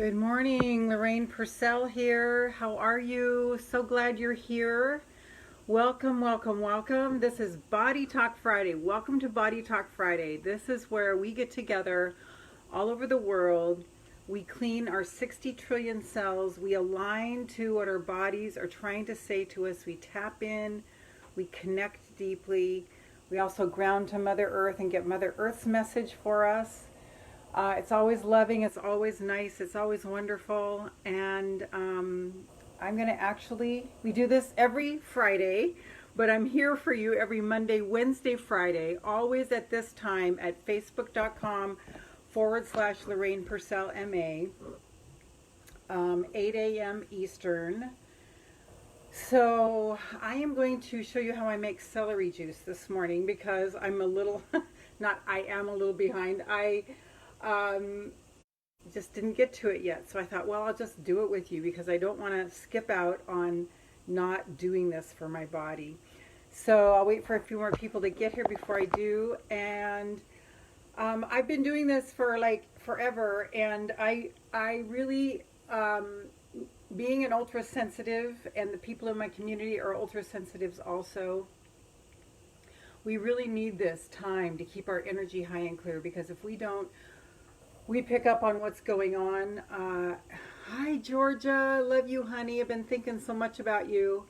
Good morning, Lorraine Pursell here. How are you? So glad you're here. Welcome, welcome, welcome. This is Body Talk Friday. Welcome to Body Talk Friday. This is where we get together all over the world. We clean our 60 trillion cells. We align to what our bodies are trying to say to us. We tap in. We connect deeply. We also ground to Mother Earth and get Mother Earth's message for us. It's always loving, it's always nice, it's always wonderful, and I'm going to we do this every Friday, but I'm here for you every Monday, Wednesday, Friday, always at this time at facebook.com/Lorraine Pursell MA, 8 a.m. Eastern. So I am going to show you how I make celery juice this morning because I'm a little, I am a little behind. I just didn't get to it yet. So I thought, well, I'll just do it with you because I don't want to skip out on not doing this for my body. So I'll wait for a few more people to get here before I do. And I've been doing this for like forever. And I really, being an ultra sensitive, and the people in my community are ultra sensitives also, we really need this time to keep our energy high and clear, because if we don't, we pick up on what's going on. Hi, Georgia. Love you, honey. I've been thinking so much about you.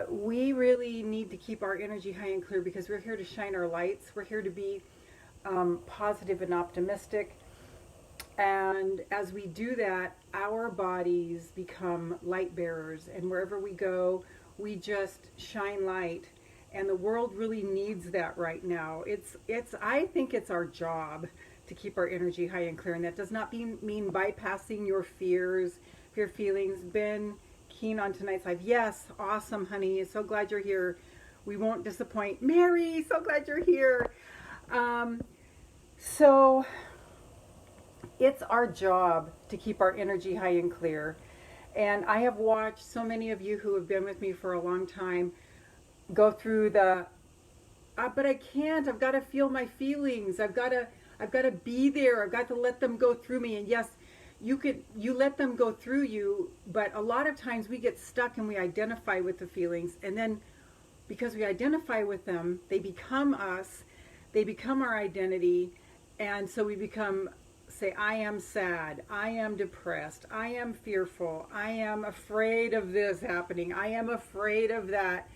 We really need to keep our energy high and clear because we're here to shine our lights. We're here to be positive and optimistic. And as we do that, our bodies become light bearers. And wherever we go, we just shine light. And the world really needs that right now. I think it's our job to keep our energy high and clear. And that does not mean bypassing your fears, your feelings. Ben, keen on tonight's live. Yes, awesome, honey. So glad you're here. We won't disappoint. Mary, so glad you're here. So it's our job to keep our energy high and clear. And I have watched so many of you who have been with me for a long time go through the, but I can't, I've got to feel my feelings. I've got to be there. I've got to let them go through me. And yes, you let them go through you, but a lot of times we get stuck and we identify with the feelings. And then because we identify with them, they become us, they become our identity. And so we become, say, I am sad, I am depressed, I am fearful, I am afraid of this happening, I am afraid of that.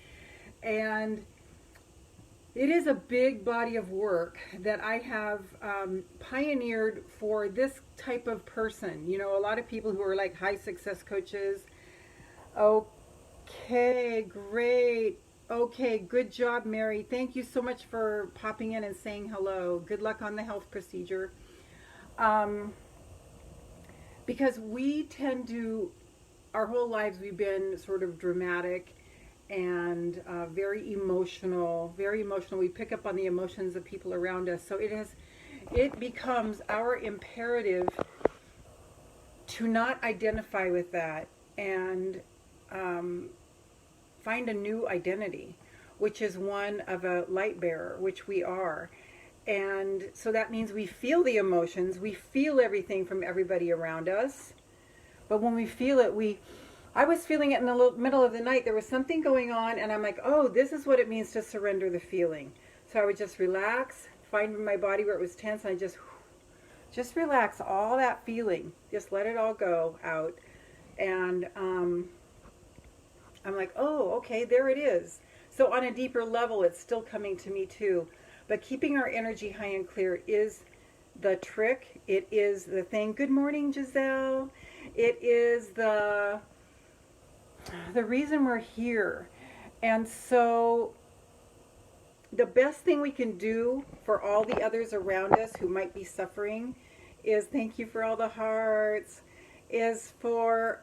And it is a big body of work that I have pioneered for this type of person. You know, a lot of people who are like high success coaches. Okay, great. Okay, good job, Mary. Thank you so much for popping in and saying hello. Good luck on the health procedure. Because we tend to, our whole lives we've been sort of dramatic and very emotional. We pick up on the emotions of people around us. So it becomes our imperative to not identify with that and find a new identity, which is one of a light bearer, which we are. And so that means we feel the emotions, we feel everything from everybody around us. But when we feel it, I was feeling it in the middle of the night. There was something going on, and I'm like, oh, this is what it means to surrender the feeling. So I would just relax, find my body where it was tense, and I just relax all that feeling. Just let it all go out. And I'm like, oh, okay, there it is. So on a deeper level, it's still coming to me too. But keeping our energy high and clear is the trick. It is the thing. Good morning, Giselle. It is the reason we're here. And so the best thing we can do for all the others around us who might be suffering is, thank you for all the hearts, is for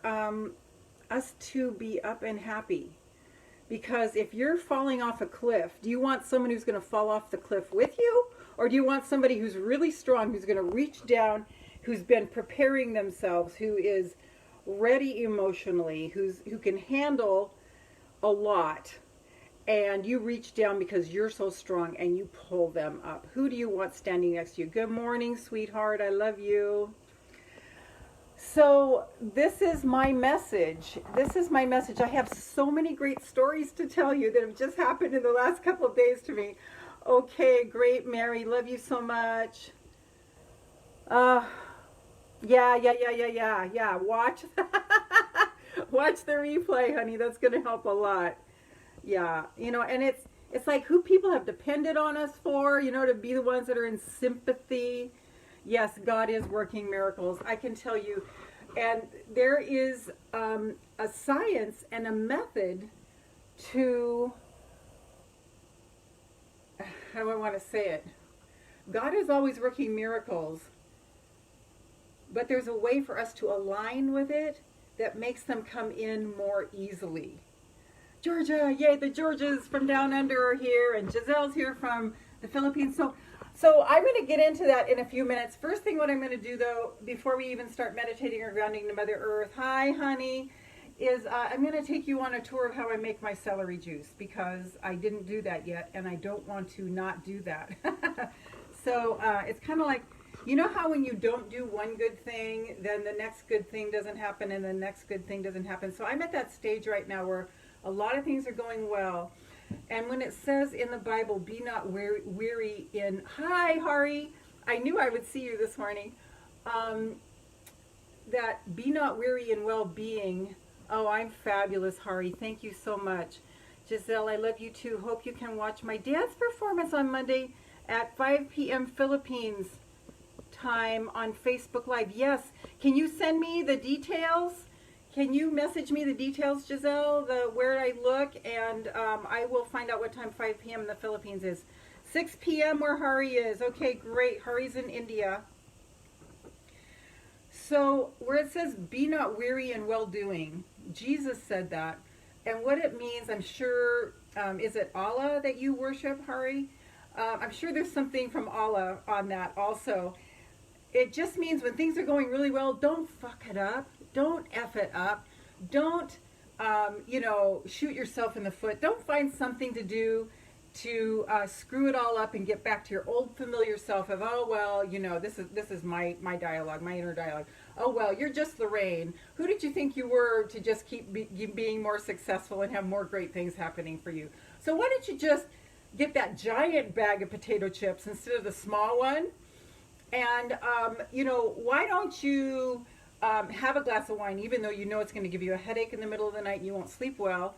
us to be up and happy. Because if you're falling off a cliff, do you want someone who's going to fall off the cliff with you? Or do you want somebody who's really strong, who's going to reach down, who's been preparing themselves, who is ready emotionally, who can handle a lot, and you reach down because you're so strong and you pull them up. Who do you want standing next to you? Good morning, sweetheart. I love you. So this is my message. This is my message. I have so many great stories to tell you that have just happened in the last couple of days to me. Okay, great, Mary. Love you so much. Yeah. Watch, watch the replay, honey. That's going to help a lot. Yeah, and it's like who people have depended on us for, to be the ones that are in sympathy. Yes, God is working miracles, I can tell you. And there is a science and a method to, how do I want to say it? God is always working miracles, but there's a way for us to align with it that makes them come in more easily. Georgia, yay, the Georgias from down under are here, and Giselle's here from the Philippines. So I'm going to get into that in a few minutes. First thing what I'm going to do, though, before we even start meditating or grounding to Mother Earth, hi, honey, is I'm going to take you on a tour of how I make my celery juice, because I didn't do that yet, and I don't want to not do that. So it's kind of like, you know how when you don't do one good thing, then the next good thing doesn't happen, and the next good thing doesn't happen. So I'm at that stage right now where a lot of things are going well. And when it says in the Bible, be not weary in... Hi, Hari. I knew I would see you this morning. That be not weary in well-being. Oh, I'm fabulous, Hari. Thank you so much. Giselle, I love you too. Hope you can watch my dance performance on Monday at 5 p.m. Philippines time on Facebook Live. Yes. Can you send me the details? Can you message me the details, Giselle, where I look, and I will find out what time 5 p.m. in the Philippines is. 6 p.m. where Hari is. Okay, great. Hari's in India. So where it says, be not weary in well-doing, Jesus said that. And what it means, I'm sure, is it Allah that you worship, Hari? I'm sure there's something from Allah on that also. It just means when things are going really well, don't fuck it up. Don't F it up. Don't, shoot yourself in the foot. Don't find something to do to screw it all up and get back to your old familiar self of, oh, well, this is my dialogue, my inner dialogue. Oh, well, you're just Lorraine. Who did you think you were to just keep being more successful and have more great things happening for you? So why don't you just get that giant bag of potato chips instead of the small one? And, why don't you have a glass of wine, even though you know it's going to give you a headache in the middle of the night and you won't sleep well?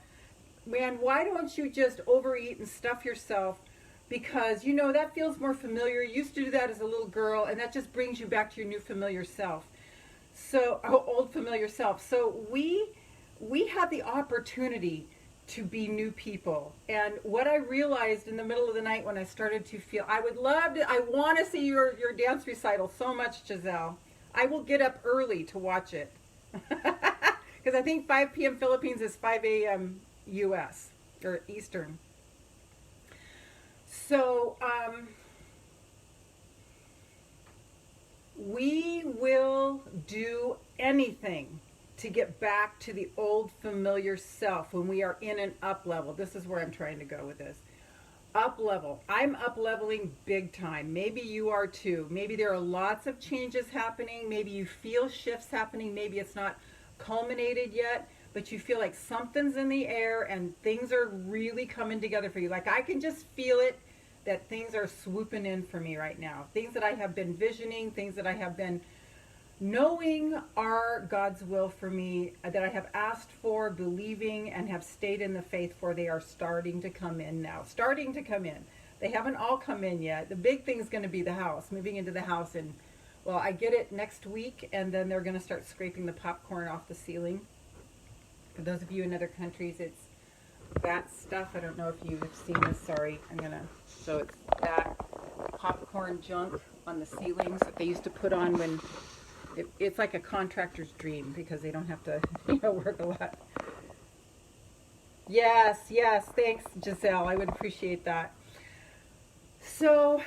Man, why don't you just overeat and stuff yourself? Because, that feels more familiar. You used to do that as a little girl, and that just brings you back to your new familiar self. So, old familiar self. So we have the opportunity to be new people. And what I realized in the middle of the night when I started to feel, I want to see your dance recital so much, Giselle. I will get up early to watch it. Because I think 5 p.m. Philippines is 5 a.m. U.S. or Eastern. So, we will do anything to get back to the old familiar self when we are in an up level. This is where I'm trying to go with this. Up level. I'm up leveling big time. Maybe you are too. Maybe there are lots of changes happening. Maybe you feel shifts happening. Maybe it's not culminated yet, but you feel like something's in the air and things are really coming together for you. Like I can just feel it, that things are swooping in for me right now. Things that I have been visioning, things that I have been knowing are God's will for me, that I have asked for, believing, and have stayed in the faith for, they are starting to come in now. Starting to come in. They haven't all come in yet. The big thing is going to be the house, moving into the house. And, well, I get it next week, and then they're going to start scraping the popcorn off the ceiling. For those of you in other countries, it's that stuff. I don't know if you've seen this. Sorry. So it's that popcorn junk on the ceilings that they used to put on when... It's like a contractor's dream because they don't have to work a lot. Yes, thanks, Giselle. I would appreciate that. So,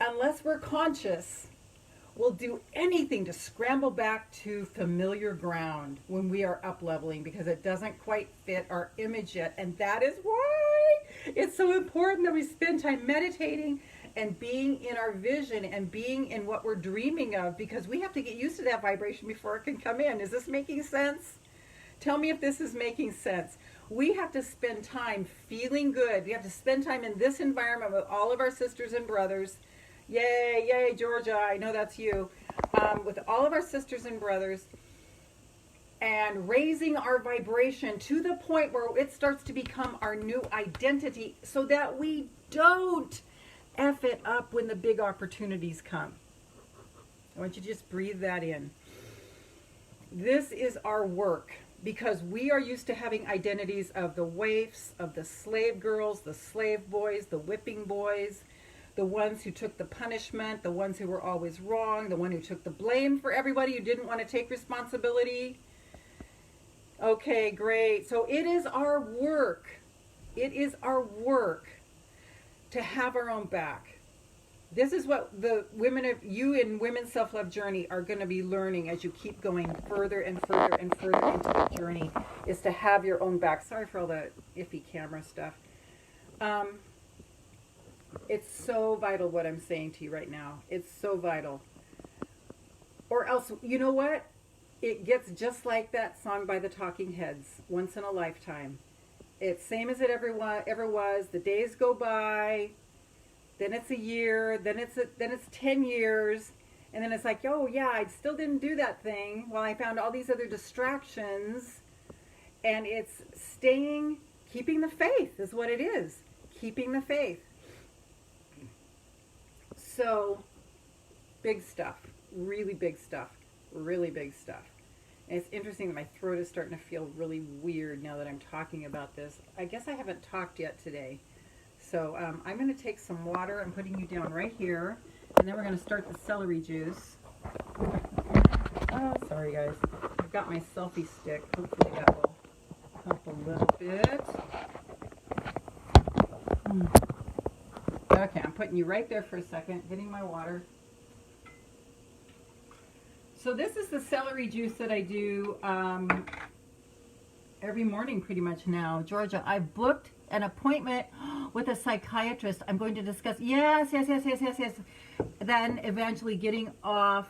unless we're conscious, will do anything to scramble back to familiar ground when we are up leveling because it doesn't quite fit our image yet. And that is why it's so important that we spend time meditating and being in our vision and being in what we're dreaming of, because we have to get used to that vibration before it can come in. Is this making sense? Tell me if this is making sense. We have to spend time feeling good. We have to spend time in this environment with all of our sisters and brothers. Yay, yay, Georgia, I know that's you. With all of our sisters and brothers, and raising our vibration to the point where it starts to become our new identity so that we don't F it up when the big opportunities come. I want you to just breathe that in. This is our work because we are used to having identities of the waifs, of the slave girls, the slave boys, the whipping boys, the ones who took the punishment, the ones who were always wrong, the one who took the blame for everybody who didn't want to take responsibility. Okay, great. So it is our work. It is our work to have our own back. This is what the women of you in Women's Self-Love Journey are going to be learning as you keep going further and further and further into the journey, is to have your own back. Sorry for all the iffy camera stuff. It's so vital what I'm saying to you right now. It's so vital. Or else, you know what? It gets just like that song by the Talking Heads, Once in a Lifetime. It's same as it ever was. The days go by, then it's a year, then it's 10 years, and then it's like, oh yeah, I still didn't do that thing. Well, I found all these other distractions, and it's keeping the faith is what it is. Keeping the faith. So, big stuff. Really big stuff. Really big stuff. And it's interesting that my throat is starting to feel really weird now that I'm talking about this. I guess I haven't talked yet today. So I'm going to take some water. I'm putting you down right here. And then we're going to start the celery juice. Oh, sorry guys. I've got my selfie stick. Hopefully that will help a little bit. Okay, I'm putting you right there for a second. Getting my water. So this is the celery juice that I do every morning pretty much now. Georgia, I've booked an appointment with a psychiatrist. I'm going to discuss, yes. Then eventually getting off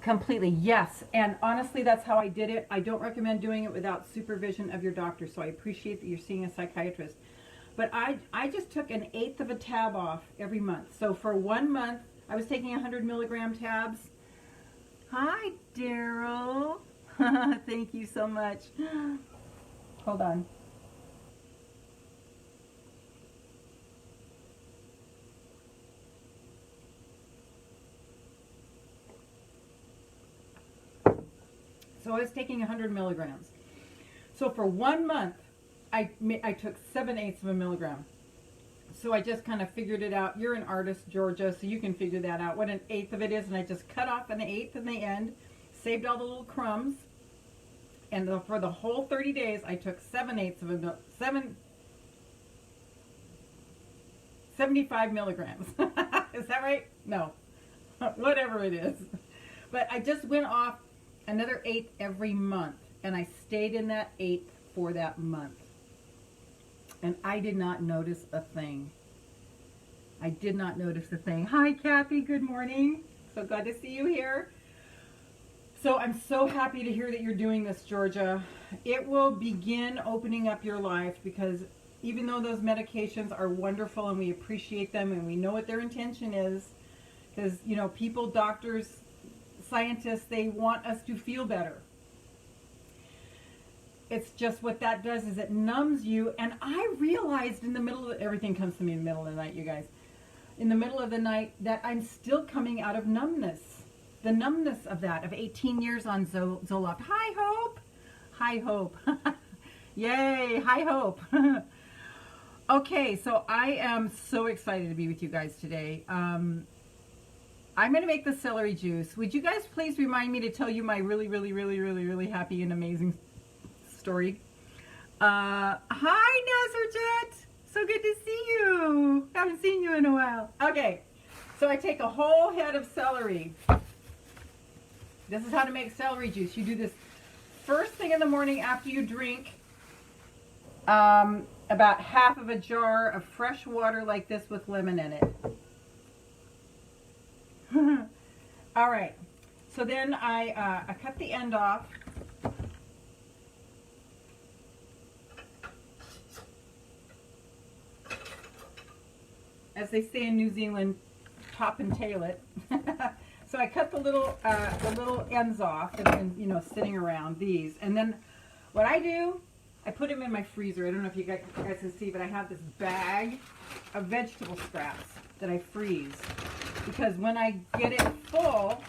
completely, yes. And honestly, that's how I did it. I don't recommend doing it without supervision of your doctor, so I appreciate that you're seeing a psychiatrist. But I just took 1/8 of a tab off every month. So for 1 month, I was taking 100 milligram tabs. Hi, Daryl. Thank you so much. Hold on. So I was taking 100 milligrams. So for 1 month, I took 7/8 of a milligram. So I just kind of figured it out. You're an artist, Georgia, so you can figure that out, what 1/8 of it is. And I just cut off 1/8 in the end, saved all the little crumbs. And for the whole 30 days, I took 75 milligrams. Is that right? No. Whatever it is. But I just went off another 1/8 every month. And I stayed in that 1/8 for that month. And I did not notice a thing. I did not notice a thing. Hi, Kathy. Good morning. So glad to see you here. So I'm so happy to hear that you're doing this, Georgia. It will begin opening up your life, because even though those medications are wonderful and we appreciate them and we know what their intention is, because, you know, people, doctors, scientists, they want us to feel better. It's just what that does is it numbs you. And I realized in the middle of everything comes to me in the middle of the night, you guys. In the middle of the night, that I'm still coming out of numbness. The numbness of that, of 18 years on Zoloft. Hi, Hope. Hi, Hope. Yay. Hi, Hope. Okay, so I am so excited to be with you guys today. I'm going to make the celery juice. Would you guys please remind me to tell you my really happy and amazing story? Hi, Nazarjet. So good to see you. Haven't seen you in a while. Okay, So I take a whole head of celery. This is how to make celery juice. You do this first thing in the morning after you drink about half of a jar of fresh water like this with lemon in it. All right. So then I cut the end off. As they say in New Zealand, top and tail it. So I cut the little ends off that have been, you know, sitting around these. And then what I do, I put them in my freezer. I don't know if you guys can see, but I have this bag of vegetable scraps that I freeze. Because when I get it full,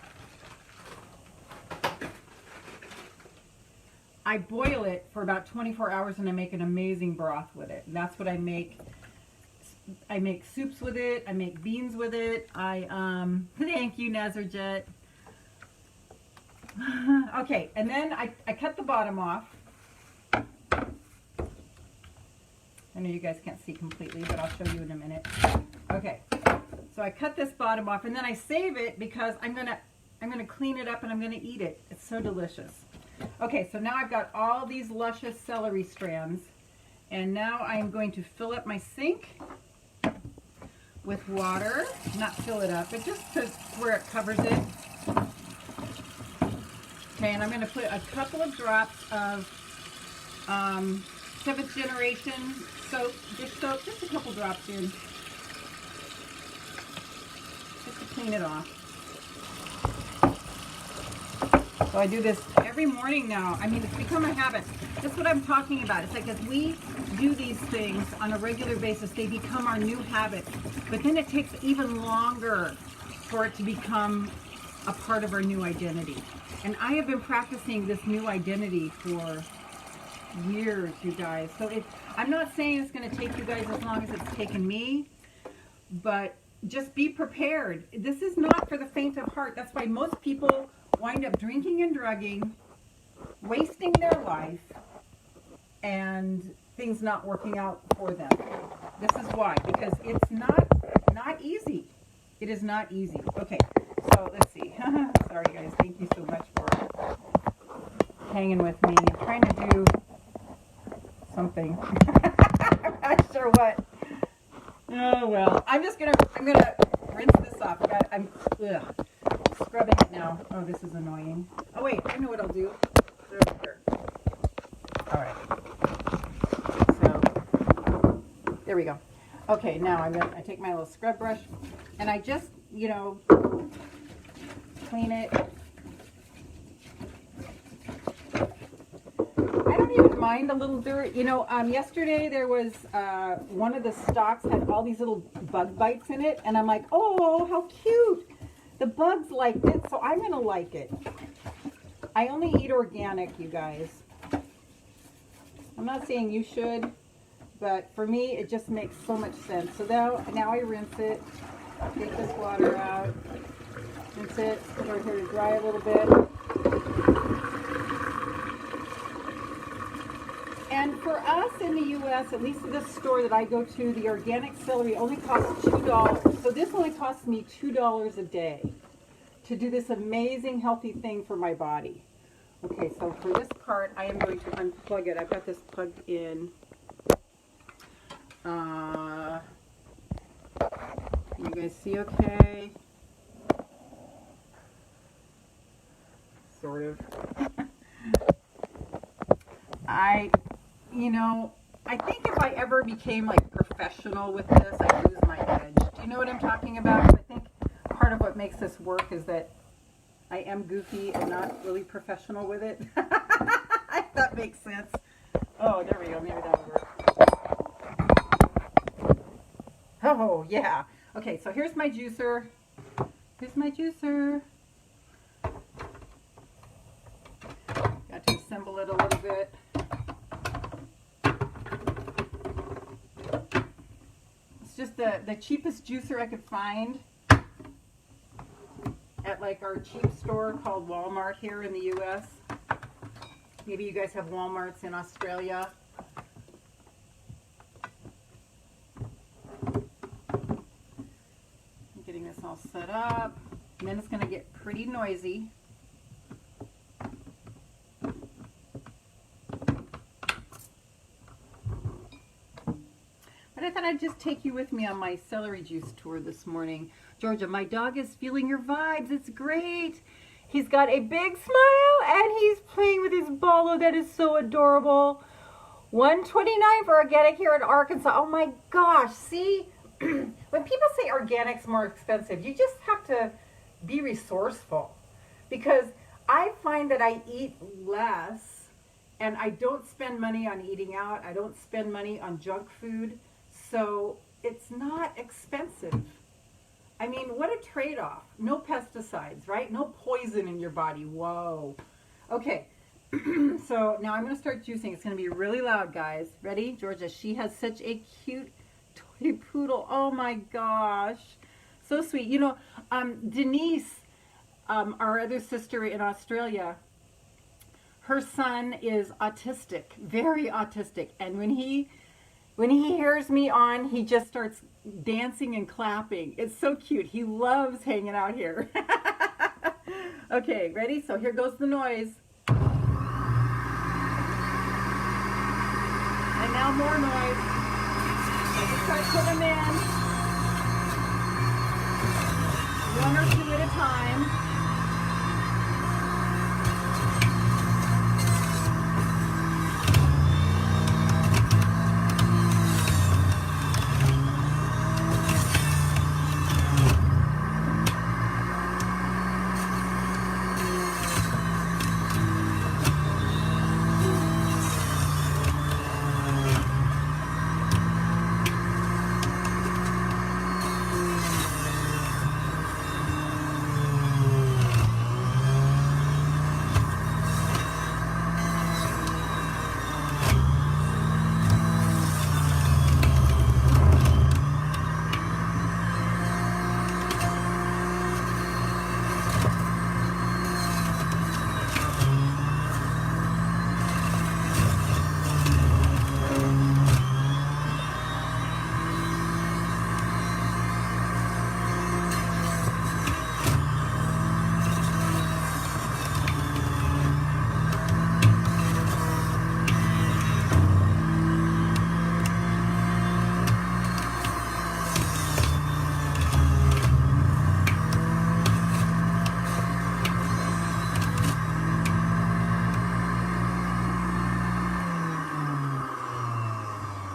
I boil it for about 24 hours and I make an amazing broth with it. And that's what I make. I make soups with it. I make beans with it. Thank you, Nazarjet. Okay, and then I cut the bottom off. I know you guys can't see completely, but I'll show you in a minute. Okay, so I cut this bottom off, and then I save it because I'm gonna clean it up and I'm gonna eat it. It's so delicious. Okay, so now I've got all these luscious celery strands, and now I'm going to fill up my sink with water. Not fill it up, but just to where it covers it. Okay, and I'm going to put a couple of drops of 7th generation soap, dish soap, just a couple drops in, just to clean it off. So I do this every morning now. I mean, it's become a habit. That's what I'm talking about. It's like as we do these things on a regular basis, they become our new habits. But then it takes even longer for it to become a part of our new identity. And I have been practicing this new identity for years, you guys. So I'm not saying it's going to take you guys as long as it's taken me, but just be prepared. This is not for the faint of heart. That's why most people wind up drinking and drugging, wasting their life, and things not working out for them. This is why, because it's not easy. It is not easy. Okay, so let's see. Sorry guys, thank you so much for hanging with me. I'm trying to do something. I'm not sure what. Oh well, I'm gonna rinse this off. I'm scrubbing it now. Oh, this is annoying. Oh wait, I know what I'll do. Put it over here. All right. So there we go. Okay, now I take my little scrub brush and I just, you know, clean it. I don't even mind a little dirt. You know, yesterday there was one of the stalks had all these little bug bites in it, and I'm like, oh, how cute. The bugs liked it, so I'm gonna like it. I only eat organic, you guys. I'm not saying you should, but for me, it just makes so much sense. So now I rinse it, take this water out, rinse it, put it here to dry a little bit. And for us in the U.S., at least at this store that I go to, the organic celery only costs $2. So this only costs me $2 a day to do this amazing healthy thing for my body. Okay, so for this part, I am going to unplug it. I've got this plugged in. Can you guys see okay? Sort of. I think if I ever became like professional with this, I'd lose my edge. Do you know what I'm talking about? I think part of what makes this work is that I am goofy and not really professional with it. If that makes sense. Oh, there we go. Maybe that'll work. Oh, yeah. Okay, so here's my juicer. Here's my juicer. Got to assemble it a little bit. It's just the cheapest juicer I could find at like our cheap store called Walmart here in the U.S. Maybe you guys have Walmarts in Australia. I'm getting this all set up. And then it's going to get pretty noisy. But I thought I'd just take you with me on my celery juice tour this morning. Georgia, my dog is feeling your vibes. It's great. He's got a big smile and he's playing with his bolo. That is so adorable. $1.29 for organic here in Arkansas. Oh my gosh, see? When people say organic's more expensive, you just have to be resourceful. Because I find that I eat less and I don't spend money on eating out. I don't spend money on junk food. So it's not expensive. I mean, what a trade-off. No pesticides, right? No poison in your body. Whoa. Okay. So now I'm going to start juicing. It's going to be really loud, guys. Ready? Georgia, she has such a cute toy poodle. Oh my gosh. So sweet. You know, Denise, our other sister in Australia, her son is autistic, very autistic. And when he hears me on, he just starts dancing and clapping. It's so cute. He loves hanging out here. Okay, ready? So here goes the noise. And now more noise. I just start putting them in. One or two at a time.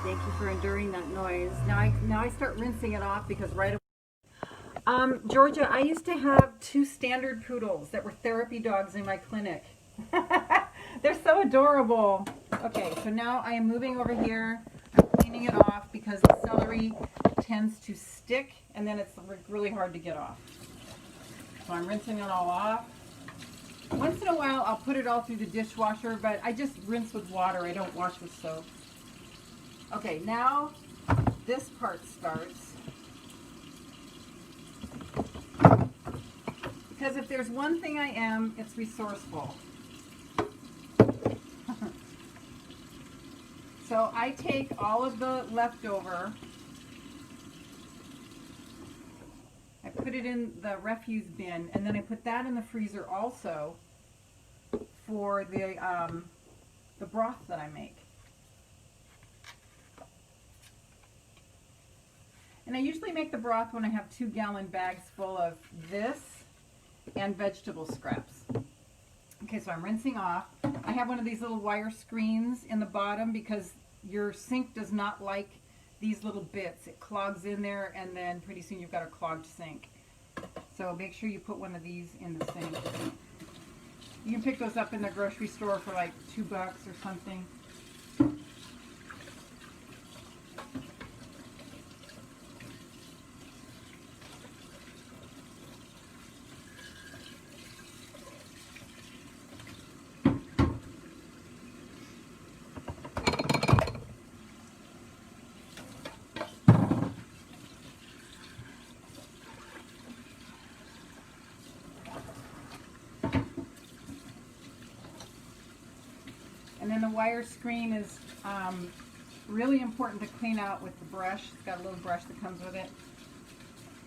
Thank you for enduring that noise. Now I start rinsing it off because right away. Georgia, I used to have 2 standard poodles that were therapy dogs in my clinic. They're so adorable. Okay, so now I am moving over here. I'm cleaning it off because the celery tends to stick and then it's really hard to get off. So I'm rinsing it all off. Once in a while I'll put it all through the dishwasher, but I just rinse with water. I don't wash with soap. Okay, now this part starts. Because if there's one thing I am, it's resourceful. So I take all of the leftover, I put it in the refuse bin, and then I put that in the freezer also for the broth that I make. And I usually make the broth when I have 2-gallon bags full of this and vegetable scraps. Okay, so I'm rinsing off. I have one of these little wire screens in the bottom because your sink does not like these little bits. It clogs in there and then pretty soon you've got a clogged sink. So make sure you put one of these in the sink. You can pick those up in the grocery store for like $2 or something. And then the wire screen is really important to clean out with the brush. It's got a little brush that comes with it.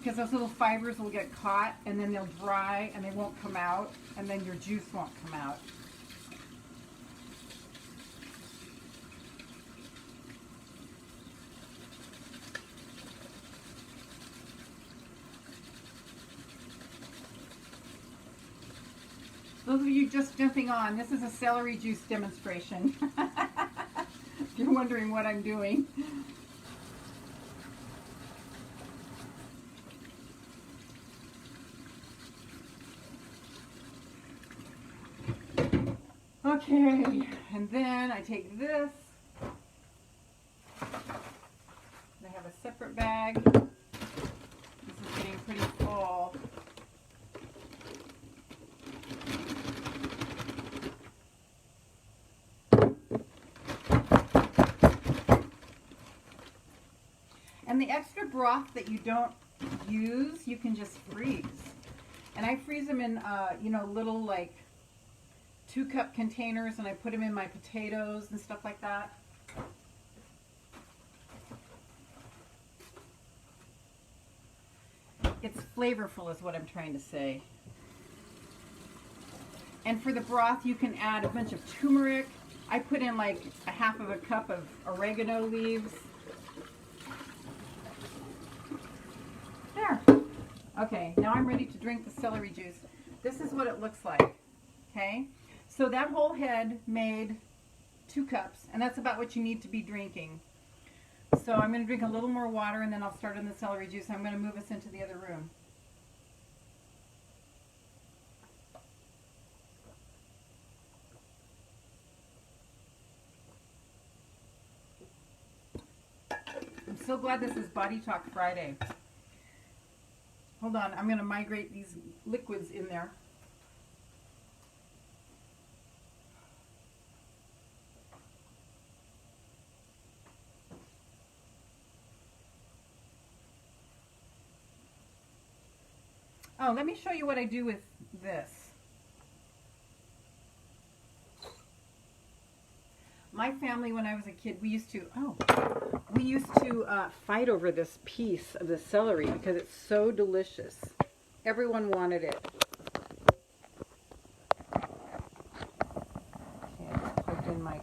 because those little fibers will get caught and then they'll dry and they won't come out, and then your juice won't come out. Those of you just jumping on, this is a celery juice demonstration. If you're wondering what I'm doing. Okay, and then I take this. I have a separate bag. This is getting pretty full. And the extra broth that you don't use, you can just freeze. And I freeze them in, little like 2-cup containers, and I put them in my potatoes and stuff like that. It's flavorful is what I'm trying to say. And for the broth, you can add a bunch of turmeric. I put in like a half of a cup of oregano leaves. There. Okay, now I'm ready to drink the celery juice. This is what it looks like. Okay, so that whole head made 2 cups, and that's about what you need to be drinking. So I'm going to drink a little more water, and then I'll start on the celery juice. I'm going to move us into the other room. I'm so glad this is Body Talk Friday. Hold on, I'm going to migrate these liquids in there. Oh, let me show you what I do with this. My family, when I was a kid, we used to fight over this piece of the celery because it's so delicious. Everyone wanted it. Okay, I just plugged in my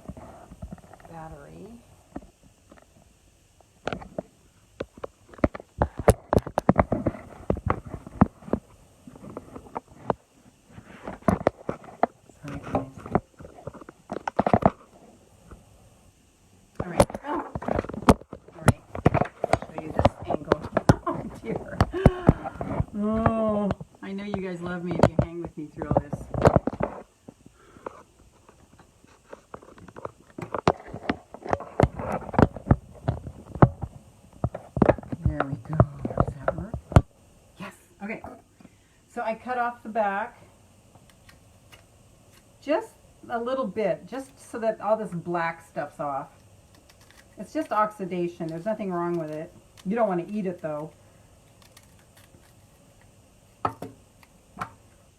battery. Sorry, guys. Oh, I know you guys love me if you hang with me through all this. There we go. Does that work? Yes. Okay. So I cut off the back. Just a little bit, just so that all this black stuff's off. It's just oxidation. There's nothing wrong with it. You don't want to eat it though.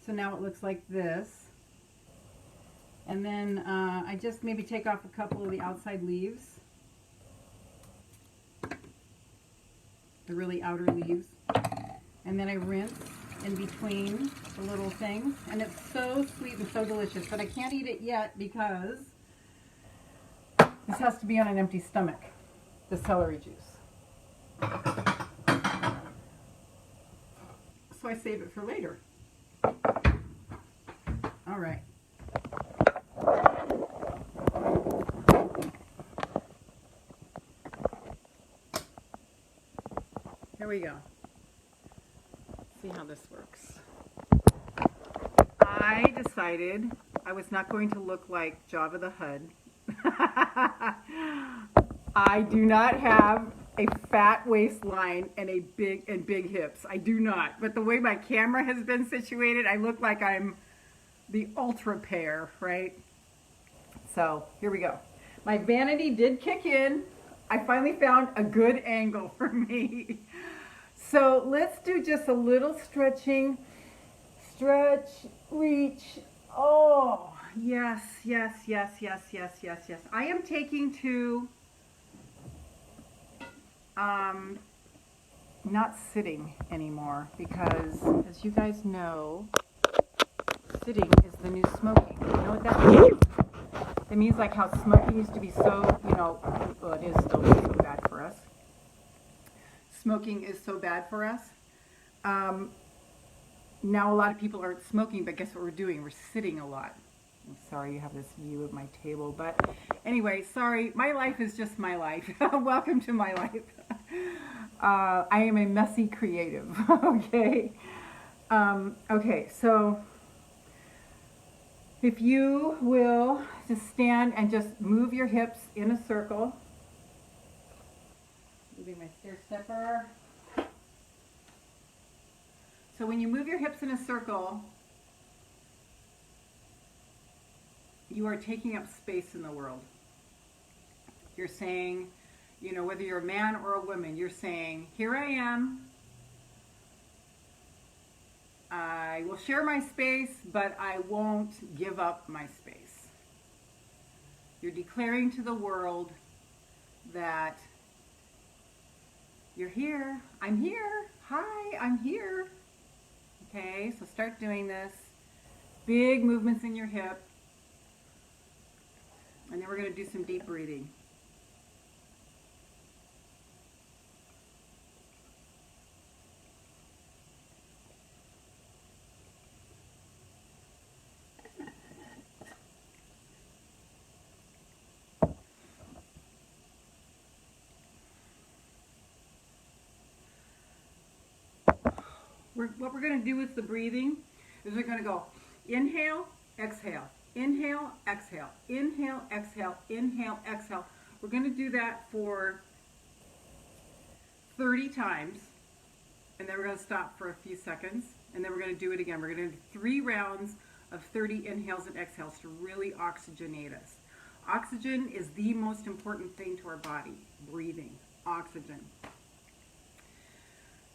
So now it looks like this. And then I just maybe take off a couple of the outside leaves. The really outer leaves. And then I rinse in between the little things. And it's so sweet and so delicious. But I can't eat it yet because this has to be on an empty stomach, the celery juice. So I save it for later. All right. Here we go. See how this works. I decided I was not going to look like Java the Hutt. I do not have a fat waistline and big hips. I do not. But the way my camera has been situated, I look like I'm the ultra pair, right? So here we go. My vanity did kick in. I finally found a good angle for me. So let's do just a little stretching. Stretch, reach. Oh, yes, yes, yes, yes, yes, yes, yes. I am taking 2 not sitting anymore because, as you guys know, sitting is the new smoking. You know what that means? It means like how smoking used to be so, well, it is still so bad for us. Smoking is so bad for us. Now a lot of people aren't smoking, but guess what we're doing? We're sitting a lot. I'm sorry you have this view of my table, but anyway, sorry. My life is just my life. Welcome to my life. I am a messy creative, okay? Okay, so if you will just stand and just move your hips in a circle. Moving my stair stepper. So when you move your hips in a circle, you are taking up space in the world. You're saying, whether you're a man or a woman, you're saying, here I am. I will share my space, but I won't give up my space. You're declaring to the world that you're here. I'm here. Hi, I'm here. Okay, so start doing this. Big movements in your hip. And then we're going to do some deep breathing. What we're going to do with the breathing is we're going to go inhale, exhale, inhale, exhale, inhale, exhale, inhale, exhale. We're going to do that for 30 times, and then we're going to stop for a few seconds, and then we're going to do it again. We're going to do 3 rounds of 30 inhales and exhales to really oxygenate us. Oxygen is the most important thing to our body. Breathing, oxygen.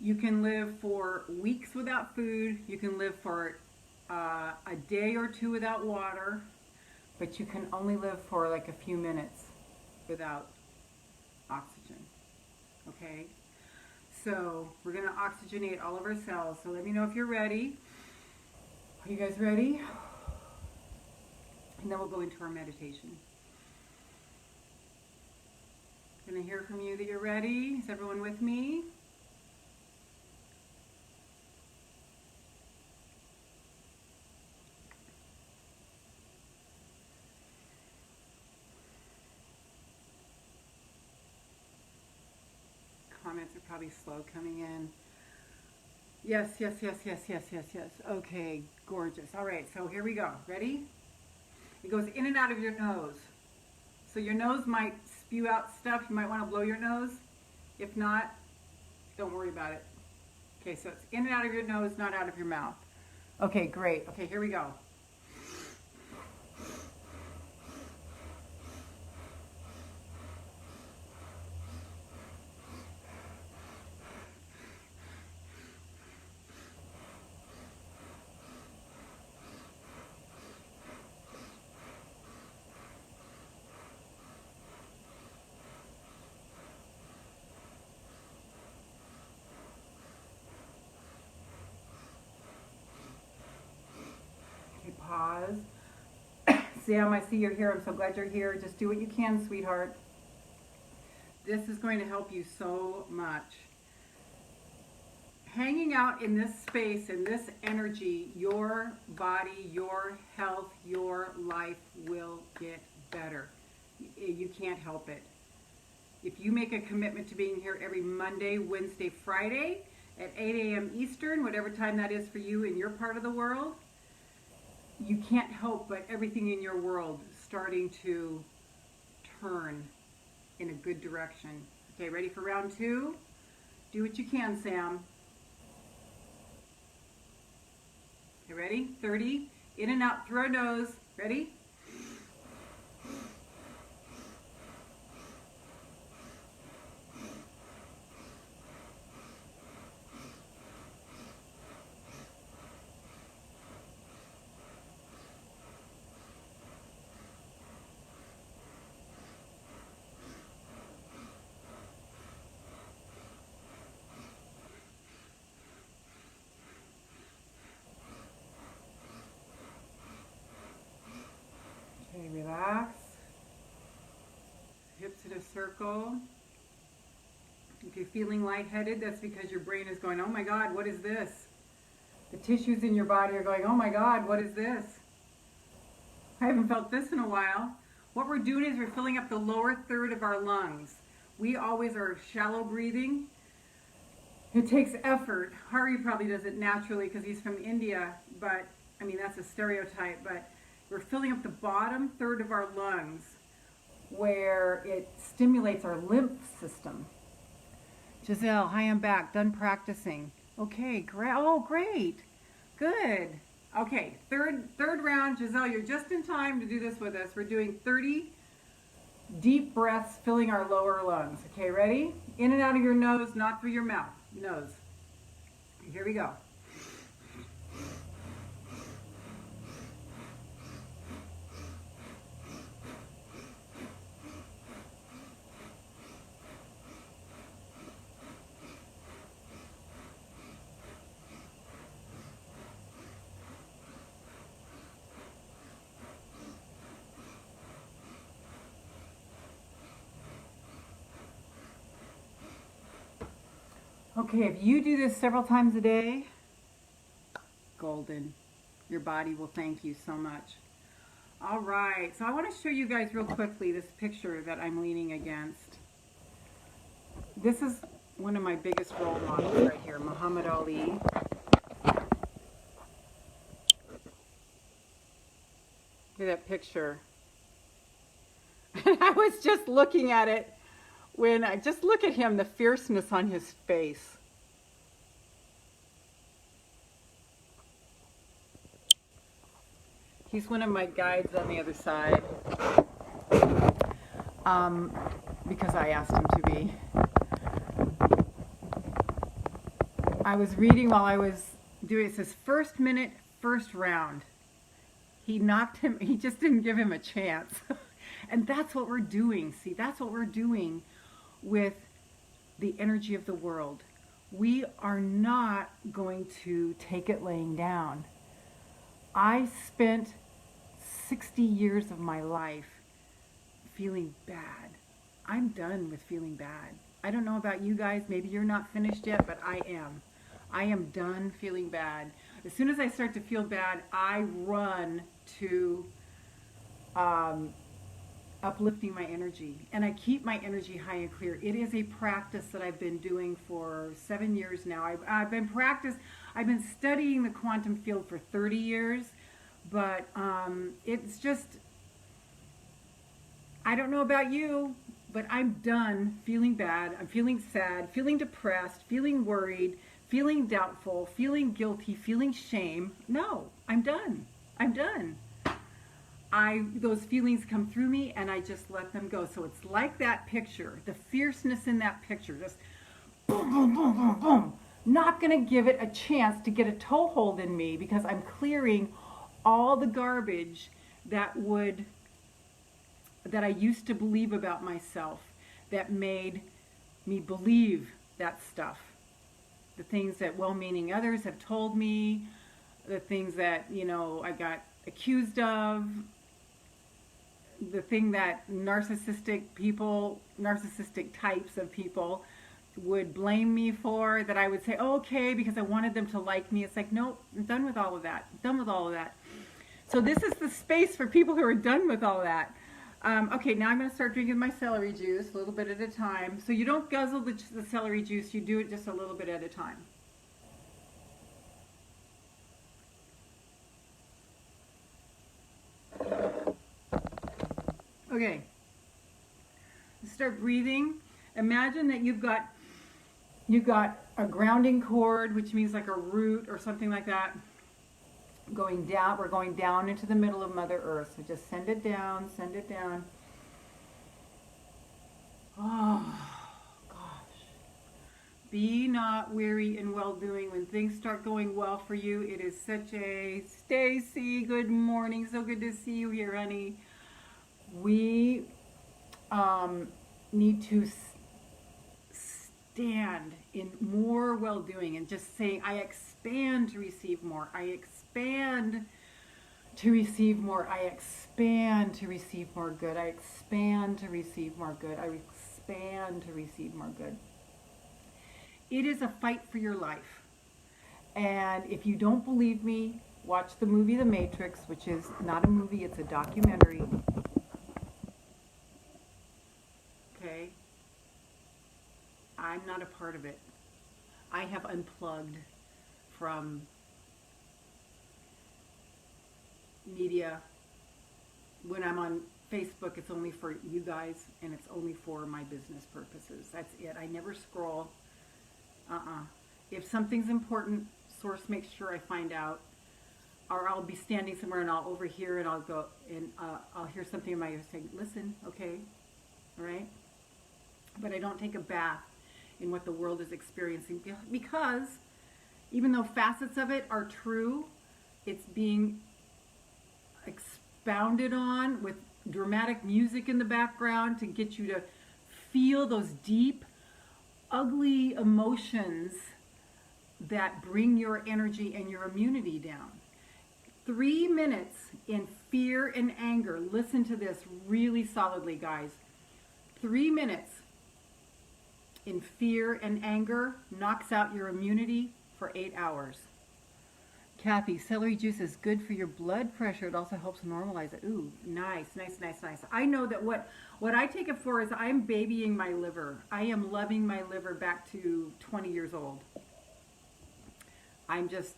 You can live for weeks without food. You can live for a day or 2 without water, but you can only live for like a few minutes without oxygen. Okay? So we're going to oxygenate all of our cells. So let me know if you're ready. Are you guys ready? And then we'll go into our meditation. I'm going to hear from you that you're ready. Is everyone with me? Comments are probably slow coming in. Yes, yes, yes, yes, yes, yes, yes. Okay, gorgeous. All right, so here we go. Ready? It goes in and out of your nose. So your nose might spew out stuff. You might want to blow your nose. If not, don't worry about it. Okay, so it's in and out of your nose, not out of your mouth. Okay, great. Okay, here we go. Pause. Sam, I see you're here. I'm so glad you're here. Just do what you can, sweetheart. This is going to help you so much. Hanging out in this space, in this energy, your body, your health, your life will get better. You can't help it. If you make a commitment to being here every Monday, Wednesday, Friday at 8 a.m. Eastern, whatever time that is for you in your part of the world, you can't help but everything in your world starting to turn in a good direction. Okay, ready for round 2? Do what you can, Sam. Okay, ready? 30. In and out through our nose. Ready? circle. If you're feeling lightheaded, that's because your brain is going, oh my God, what is this? The tissues in your body are going, oh my God, what is this? I haven't felt this in a while. What we're doing is we're filling up the lower third of our lungs. We always are shallow breathing. It takes effort. Hari probably does it naturally because he's from India, but I mean, that's a stereotype, but we're filling up the bottom third of our lungs where it stimulates our lymph system. Giselle, hi, I'm back. Done practicing. Okay, great. Oh, great. Good. Okay, third round. Giselle, you're just in time to do this with us. We're doing 30 deep breaths, filling our lower lungs. Okay, ready? In and out of your nose, not through your mouth. Nose. Here we go. Okay, if you do this several times a day, golden. Your body will thank you so much. All right, so I want to show you guys real quickly this picture that I'm leaning against. This is one of my biggest role models right here, Muhammad Ali. Look at that picture. I was just looking at it when I just look at him, the fierceness on his face. He's one of my guides on the other side, because I asked him to be. I was reading while I was doing, it says first minute, first round. He knocked him, he just didn't give him a chance. And that's what we're doing. See, that's what we're doing with the energy of the world. We are not going to take it laying down. I spent 60 years of my life feeling bad. I'm done with feeling bad. I don't know about you guys. Maybe you're not finished yet, but I am. I am done feeling bad. As soon as I start to feel bad, I run to uplifting my energy, and I keep my energy high and clear. It is a practice that I've been doing for 7 years now. I've been studying the quantum field for 30 years, but it's just, I don't know about you, but I'm done feeling bad. I'm feeling sad, feeling depressed, feeling worried, feeling doubtful, feeling guilty, feeling shame. No, I'm done. I'm done. Those feelings come through me and I just let them go. So it's like that picture, the fierceness in that picture, just boom, boom, boom, boom, boom. Not gonna give it a chance to get a toehold in me because I'm clearing all the garbage that I used to believe about myself that made me believe that stuff. The things that well-meaning others have told me, the things that, you know, I got accused of, the thing that narcissistic types of people would blame me for, that I would say, oh, okay, because I wanted them to like me. It's like, nope, I'm done with all of that. Done with all of that. So this is the space for people who are done with all that. Okay, now I'm going to start drinking my celery juice a little bit at a time. So you don't guzzle the celery juice, you do it just a little bit at a time. Okay, start breathing. Imagine that you've got a grounding cord, which means like a root or something like that, going down. We're going down into the middle of Mother Earth. So just send it down, send it down. Oh, gosh. Be not weary in well-doing. When things start going well for you, it is such a, Stacy, good morning. So good to see you here, honey. We need to stand in more well-doing and just saying, I expand to receive more. I expand to receive more. I expand to receive more good. I expand to receive more good. I expand to receive more good. It is a fight for your life. And if you don't believe me, watch the movie The Matrix, which is not a movie, it's a documentary. Okay? I'm not a part of it. I have unplugged from media. When I'm on Facebook, it's only for you guys, and it's only for my business purposes. That's it. I never scroll. If something's important, source makes sure I find out. Or I'll be standing somewhere and I'll overhear and I'll go and I'll hear something in my ear saying, listen, okay, all right? But I don't take a bath in what the world is experiencing, because even though facets of it are true, it's being expounded on with dramatic music in the background to get you to feel those deep, ugly emotions that bring your energy and your immunity down. 3 minutes in fear and anger. Listen to this really solidly, guys. 3 minutes in fear and anger knocks out your immunity for 8 hours. Kathy, celery juice is good for your blood pressure. It also helps normalize it. Ooh, nice, nice, nice, nice. I know that what I take it for is I'm babying my liver. I am loving my liver back to 20 years old. I just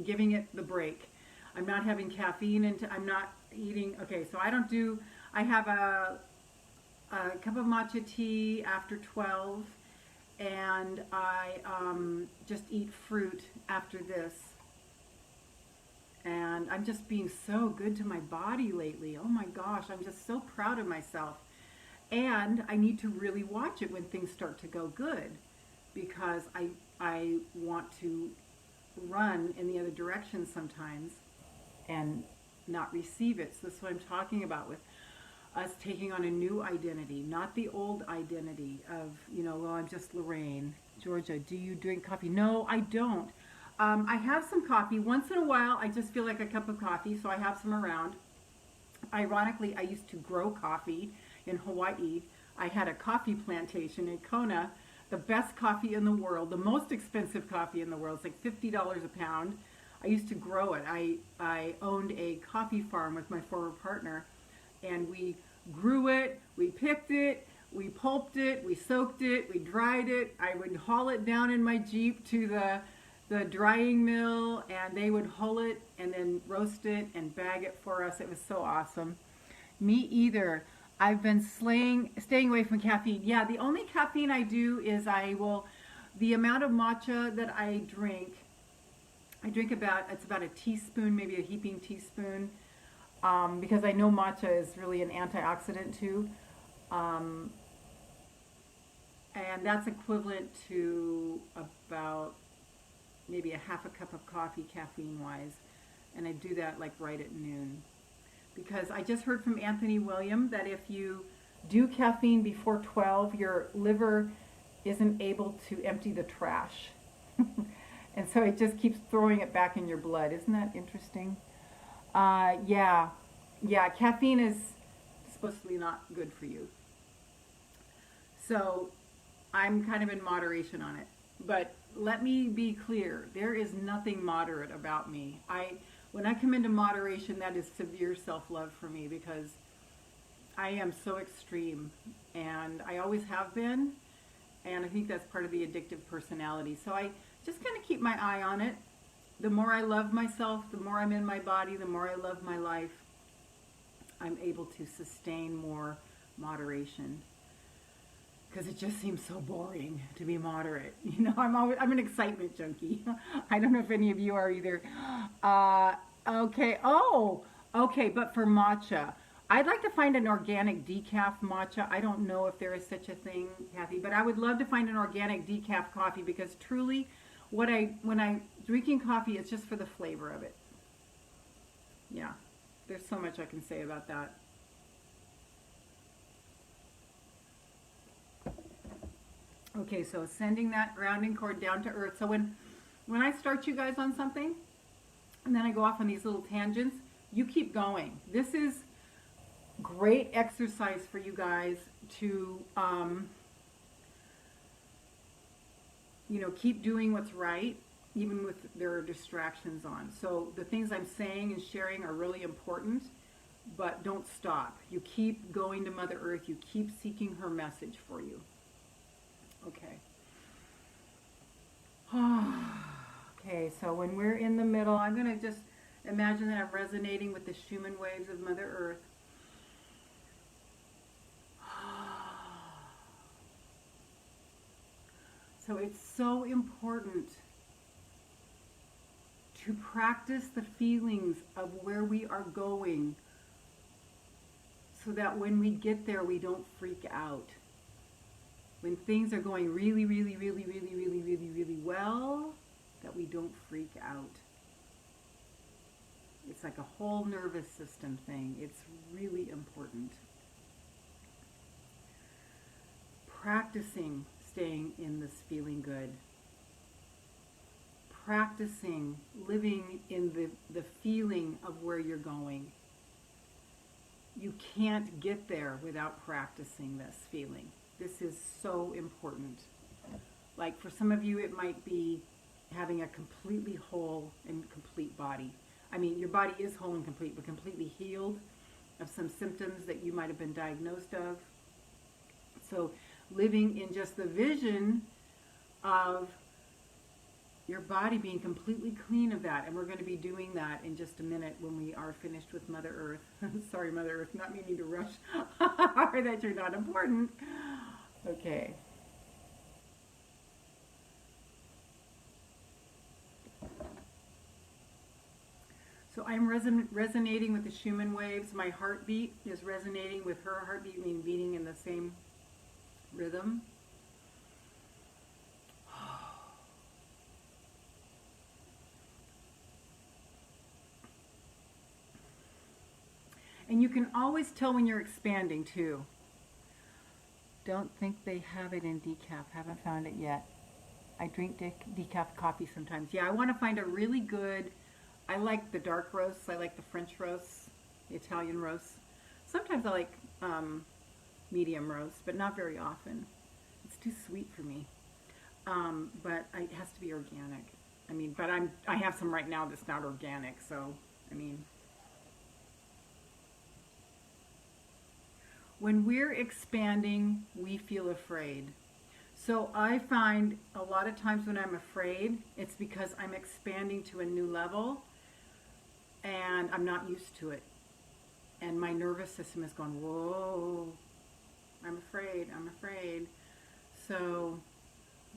giving it the break. I'm not having caffeine I'm not eating. Okay, so I have a cup of matcha tea after 12, and I just eat fruit after this. And I'm just being so good to my body lately. Oh my gosh, I'm just so proud of myself. And I need to really watch it when things start to go good, because I want to run in the other direction sometimes and not receive it. So that's what I'm talking about with us taking on a new identity, not the old identity of, well, I'm just Lorraine. Georgia, do you drink coffee? No, I don't. I have some coffee. Once in a while, I just feel like a cup of coffee, so I have some around. Ironically, I used to grow coffee in Hawaii. I had a coffee plantation in Kona, the best coffee in the world, the most expensive coffee in the world. It's like $50 a pound. I used to grow it. I owned a coffee farm with my former partner, and we grew it, we picked it, we pulped it, we soaked it, we dried it. I would haul it down in my Jeep to the drying mill, and they would hull it and then roast it and bag it for us. It was so awesome. Me either. I've been staying away from caffeine. Yeah, the only caffeine I do is the amount of matcha that I drink it's about a teaspoon, maybe a heaping teaspoon, because I know matcha is really an antioxidant too. And that's equivalent to about maybe a half a cup of coffee caffeine-wise. And I do that like right at noon. Because I just heard from Anthony William that if you do caffeine before 12, your liver isn't able to empty the trash. And so it just keeps throwing it back in your blood. Isn't that interesting? Yeah, caffeine is supposedly not good for you. So I'm kind of in moderation on it. But let me be clear, there is nothing moderate about me. When I come into moderation, that is severe self-love for me, because I am so extreme, and I always have been, and I think that's part of the addictive personality. So I just kind of keep my eye on it. The more I love myself, the more I'm in my body, the more I love my life, I'm able to sustain more moderation. Because it just seems so boring to be moderate. I'm an excitement junkie. I don't know if any of you are either. Okay, but for matcha, I'd like to find an organic decaf matcha. I don't know if there is such a thing, Kathy, but I would love to find an organic decaf coffee, because truly, when I'm drinking coffee, it's just for the flavor of it. Yeah, there's so much I can say about that. Okay, so sending that grounding cord down to earth. So when I start you guys on something, and then I go off on these little tangents, you keep going. This is great exercise for you guys to, keep doing what's right, even with their distractions on. So the things I'm saying and sharing are really important, but don't stop. You keep going to Mother Earth. You keep seeking her message for you. Okay. Okay, so when we're in the middle, I'm going to just imagine that I'm resonating with the Schumann waves of Mother Earth. So it's so important to practice the feelings of where we are going so that when we get there, we don't freak out. When things are going really, really, really, really, really, really, really well, that we don't freak out. It's like a whole nervous system thing. It's really important. Practicing staying in this feeling good. Practicing living in the feeling of where you're going. You can't get there without practicing this feeling. This is so important. Like for some of you, it might be having a completely whole and complete body. I mean, your body is whole and complete, but completely healed of some symptoms that you might have been diagnosed of. So living in just the vision of your body being completely clean of that. And we're going to be doing that in just a minute when we are finished with Mother Earth. Sorry, Mother Earth, not meaning to rush or that you're not important. Okay. So I'm resonating with the Schumann waves. My heartbeat is resonating with her heartbeat, meaning beating in the same rhythm. And you can always tell when you're expanding too. Don't think they have it in decaf. Haven't found it yet. I drink decaf coffee sometimes. Yeah, I want to find a really good, I like the dark roasts. I like the French roasts, the Italian roasts. Sometimes I like medium roast, but not very often. It's too sweet for me. But it has to be organic. I mean, but I have some right now that's not organic, so I mean. When we're expanding, we feel afraid. So I find a lot of times when I'm afraid, it's because I'm expanding to a new level and I'm not used to it. And my nervous system is going, whoa, I'm afraid, I'm afraid. So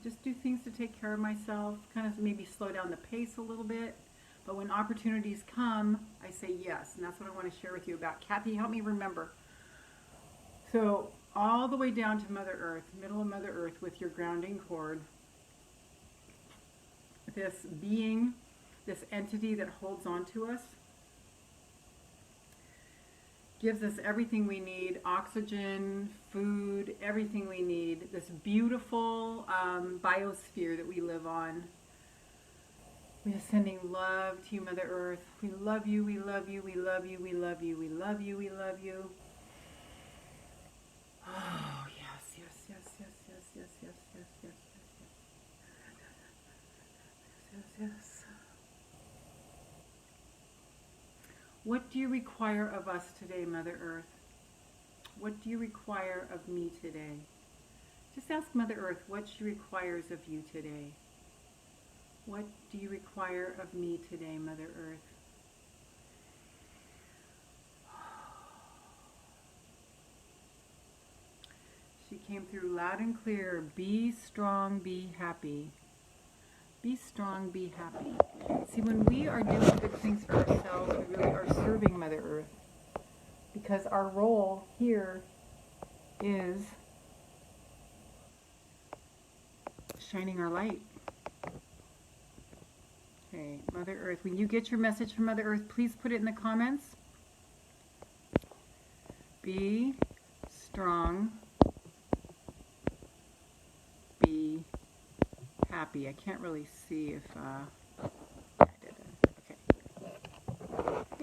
just do things to take care of myself, kind of maybe slow down the pace a little bit. But when opportunities come, I say yes. And that's what I want to share with you about. Kathy, help me remember. So all the way down to Mother Earth, middle of Mother Earth with your grounding cord. This being, this entity that holds on to us, gives us everything we need, oxygen, food, everything we need. This beautiful biosphere that we live on. We are sending love to you, Mother Earth. We love you, we love you, we love you, we love you, we love you, we love you. Oh, yes, yes, yes, yes, yes, yes, yes, yes, yes, yes, yes, yes, yes. What do you require of us today, Mother Earth? What do you require of me today? Just ask Mother Earth what she requires of you today. What do you require of me today, Mother Earth? She came through loud and clear. Be strong, be happy. Be strong, be happy. See, when we are doing good things for ourselves, we really are serving Mother Earth. Because our role here is shining our light. Okay, Mother Earth, when you get your message from Mother Earth, please put it in the comments. Be strong. Be happy. I can't really see if I did it. Okay.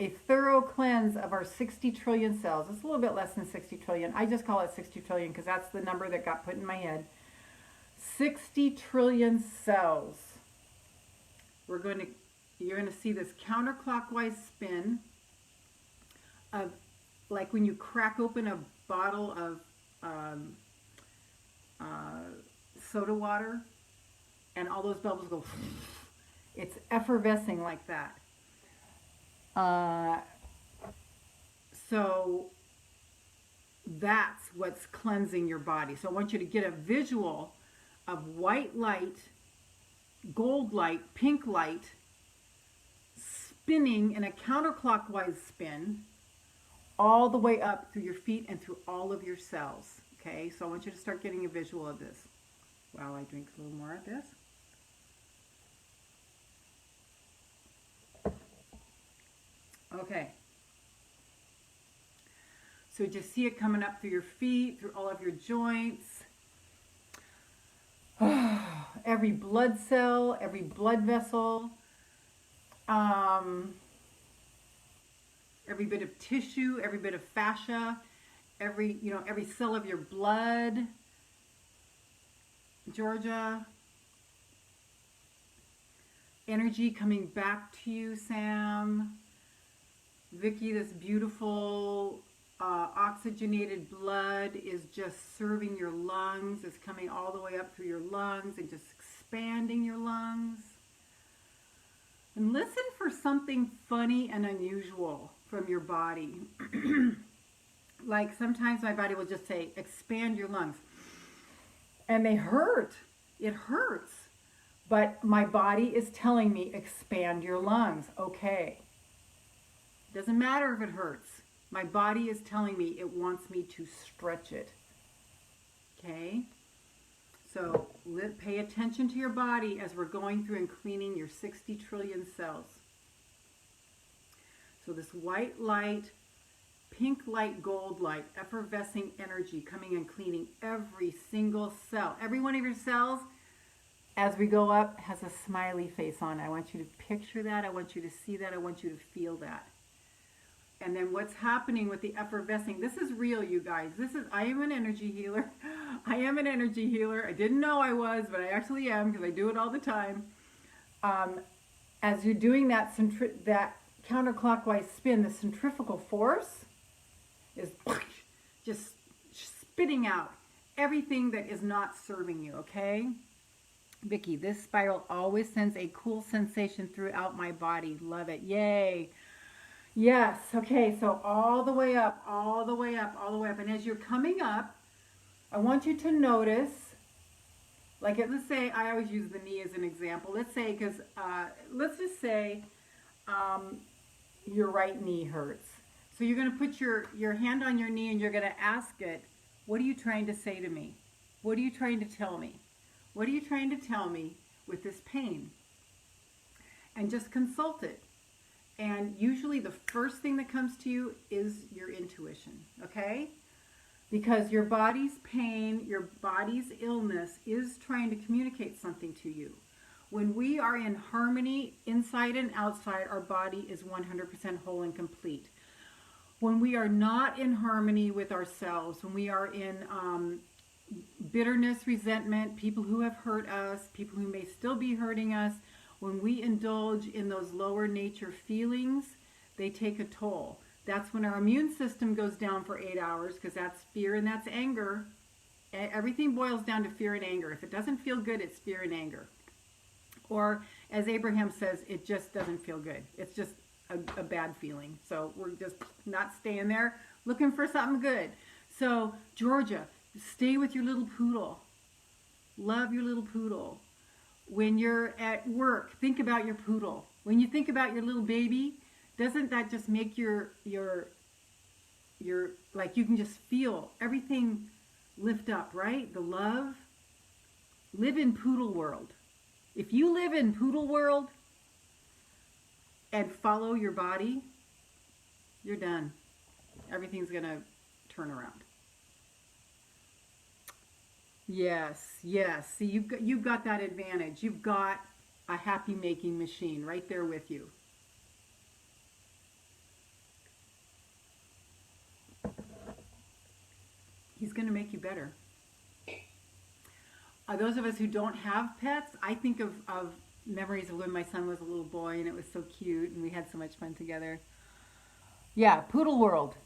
a thorough cleanse of our 60 trillion cells. It's a little bit less than 60 trillion. I just call it 60 trillion because that's the number that got put in my head. 60 trillion cells. You're going to see this counterclockwise spin of, like when you crack open a bottle of soda water and all those bubbles go. It's effervescing like that. So that's what's cleansing your body. So I want you to get a visual of white light, gold light, pink light, spinning in a counterclockwise spin all the way up through your feet and through all of your cells. Okay, so I want you to start getting a visual of this. While I drink a little more of this. Okay. So just see it coming up through your feet, through all of your joints. Every blood cell, every blood vessel, every bit of tissue, every bit of fascia, every cell of your blood. Georgia. Energy coming back to you, Sam. Vicky, this beautiful oxygenated blood is just serving your lungs. It's coming all the way up through your lungs and just expanding your lungs. And listen for something funny and unusual from your body. Like sometimes my body will just say, expand your lungs. And they hurt. It hurts. But my body is telling me, expand your lungs. Okay. Doesn't matter if it hurts. My body is telling me it wants me to stretch it. Okay? So pay attention to your body as we're going through and cleaning your 60 trillion cells. So this white light, pink light, gold light, effervescing energy coming and cleaning every single cell. Every one of your cells, as we go up, has a smiley face on. I want you to picture that. I want you to see that. I want you to feel that. And then what's happening with the effervescing, this is real, you guys. I am an energy healer. I am an energy healer. I didn't know I was, but I actually am because I do it all the time. As you're doing that counterclockwise spin, the centrifugal force is just spitting out everything that is not serving you, okay? Vicky, this spiral always sends a cool sensation throughout my body. Love it. Yay. Yes. Okay. So all the way up, all the way up, all the way up. And as you're coming up, I want you to notice, like let's say, I always use the knee as an example. Let's say, let's just say your right knee hurts. So you're going to put your hand on your knee and you're going to ask it, what are you trying to say to me? What are you trying to tell me? What are you trying to tell me with this pain? And just consult it. And usually the first thing that comes to you is your intuition, okay? Because your body's pain, your body's illness is trying to communicate something to you. When we are in harmony, inside and outside, our body is 100% whole and complete. When we are not in harmony with ourselves, when we are in bitterness, resentment, people who have hurt us, people who may still be hurting us, when we indulge in those lower nature feelings, they take a toll. That's when our immune system goes down for 8 hours because that's fear and that's anger. Everything boils down to fear and anger. If it doesn't feel good, it's fear and anger. Or as Abraham says, it just doesn't feel good. It's just a bad feeling. So we're just not staying there, looking for something good. So Georgia, stay with your little poodle. Love your little poodle. When you're at work, think about your poodle. When you think about your little baby, doesn't that just make your like you can just feel everything lift up, right? The love. Live in poodle world. If you live in poodle world and follow your body, you're done. Everything's going to turn around. Yes, yes. See, you've got that advantage. You've got a happy making machine right there with you. He's going to make you better. Those of us who don't have pets, I think of memories of when my son was a little boy and it was so cute and we had so much fun together. Yeah, poodle world.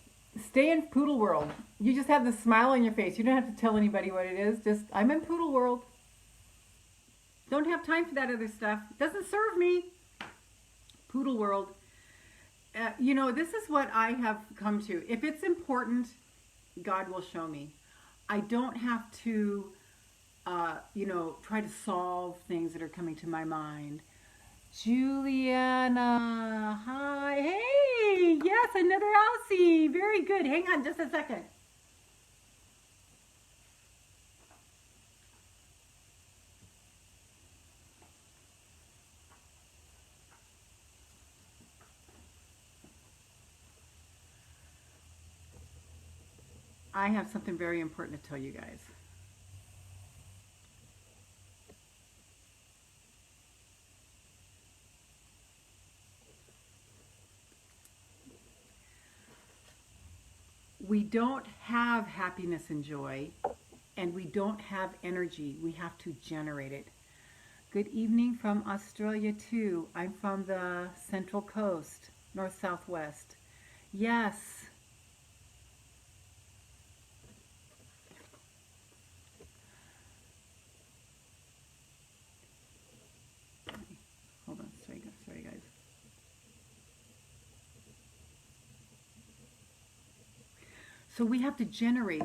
Stay in poodle world. You just have the smile on your face. You don't have to tell anybody what it is. Just, I'm in poodle world. Don't have time for that other stuff. It doesn't serve me. Poodle world. You know, this is what I have come to. If it's important, God will show me. I don't have to, you know, try to solve things that are coming to my mind. Juliana, hi. Hey, yes, another Aussie. Very good. Hang on just a second. I have something very important to tell you guys. We don't have happiness and joy, and we don't have energy. We have to generate it. Good evening from Australia too. I'm from the Central Coast, North Southwest. Yes. Hold on, sorry guys. So we have to generate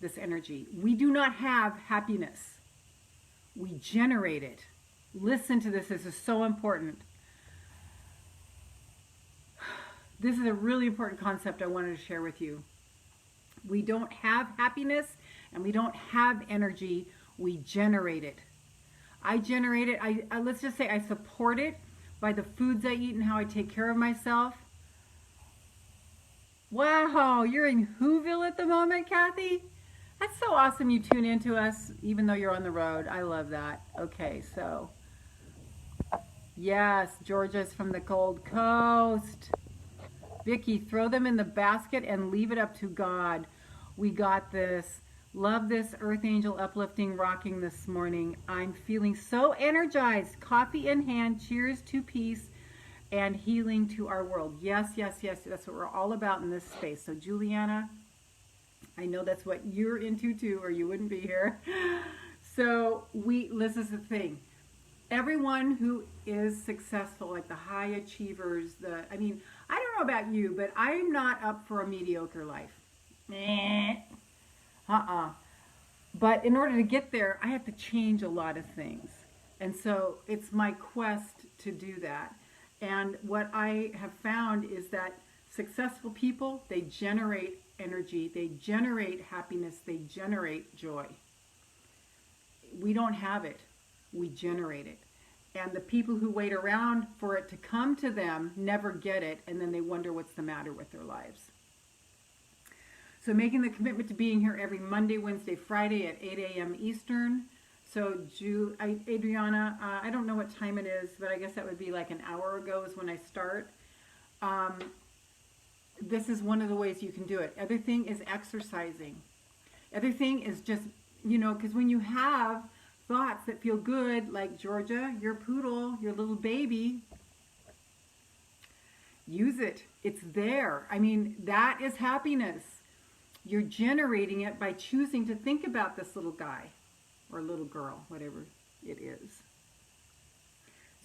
this energy. We do not have happiness. We generate it. Listen to this. This is so important. This is a really important concept I wanted to share with you. We don't have happiness and we don't have energy. We generate it. I generate it. Let's just say I support it by the foods I eat and how I take care of myself. Wow, you're in Whoville at the moment, Kathy? That's so awesome you tune into us even though you're on the road. I love that. Okay, so yes, Georgia's from the Gold Coast. Vicky, throw them in the basket and leave it up to God. We got this. Love this Earth Angel uplifting rocking this morning. I'm feeling so energized. Coffee in hand. Cheers to peace and healing to our world. Yes, yes, yes. That's what we're all about in this space. So Juliana, I know that's what you're into too, or you wouldn't be here. So this is the thing. Everyone who is successful, like the high achievers, I don't know about you, but I'm not up for a mediocre life. But in order to get there, I have to change a lot of things. And so it's my quest to do that. And what I have found is that successful people, they generate energy, they generate happiness, they generate joy. We don't have it. We generate it. And the people who wait around for it to come to them never get it, and then they wonder what's the matter with their lives. So making the commitment to being here every Monday, Wednesday, Friday at 8 a.m. Eastern. So Adriana, I don't know what time it is, but I guess that would be like an hour ago is when I start. This is one of the ways you can do it. Other thing is exercising. Other thing is just, because when you have thoughts that feel good, like Georgia, your poodle, your little baby, use it. It's there. That is happiness. You're generating it by choosing to think about this little guy or little girl, whatever it is.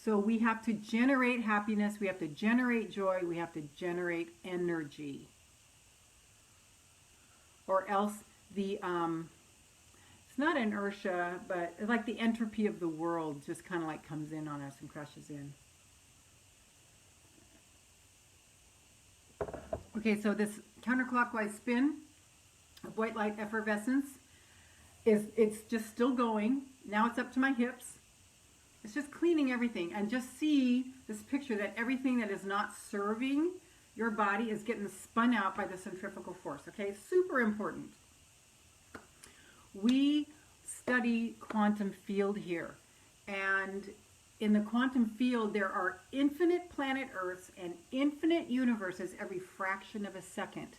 So we have to generate happiness. We have to generate joy. We have to generate energy. Or else it's not inertia, but it's like the entropy of the world just kind of like comes in on us and crashes in. Okay, so this counterclockwise spin of white light effervescence it's just still going. Now it's up to my hips. It's just cleaning everything, and just see this picture that everything that is not serving your body is getting spun out by the centrifugal force. Okay, super important. We study quantum field here, and in the quantum field there are infinite planet Earths and infinite universes every fraction of a second.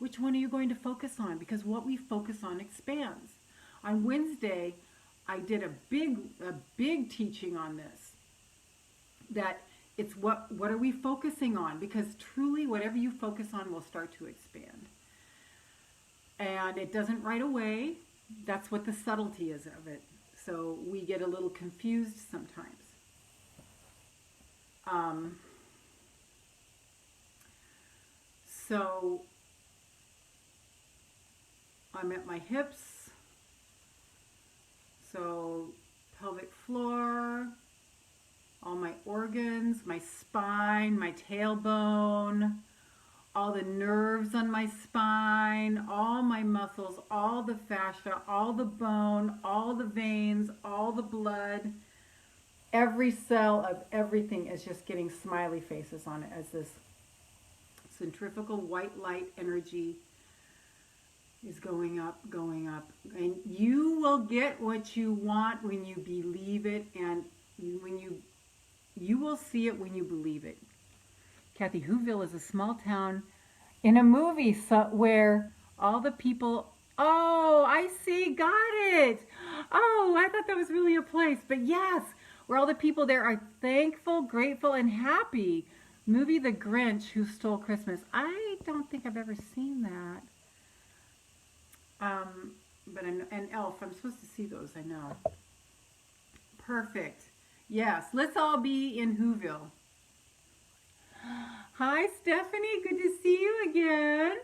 Which one are you going to focus on? Because what we focus on expands. On Wednesday, I did a big teaching on this. That it's what are we focusing on? Because truly, whatever you focus on will start to expand. And it doesn't right away. That's what the subtlety is of it. So we get a little confused sometimes. So I'm at my hips. So pelvic floor, all my organs, my spine, my tailbone, all the nerves on my spine, all my muscles, all the fascia, all the bone, all the veins, all the blood. Every cell of everything is just getting smiley faces on it as this centrifugal white light energy is going up, going up. And you will get what you want when you believe it, and when you will see it when you believe it. Kathy, Whoville is a small town in a movie where all the people, oh, I see, got it. Oh, I thought that was really a place. But yes, where all the people there are thankful, grateful, and happy. Movie The Grinch Who Stole Christmas. I don't think I've ever seen that. But and Elf, I'm supposed to see those, I know. Perfect. Yes, let's all be in Whoville. Hi, Stephanie. Good to see you again.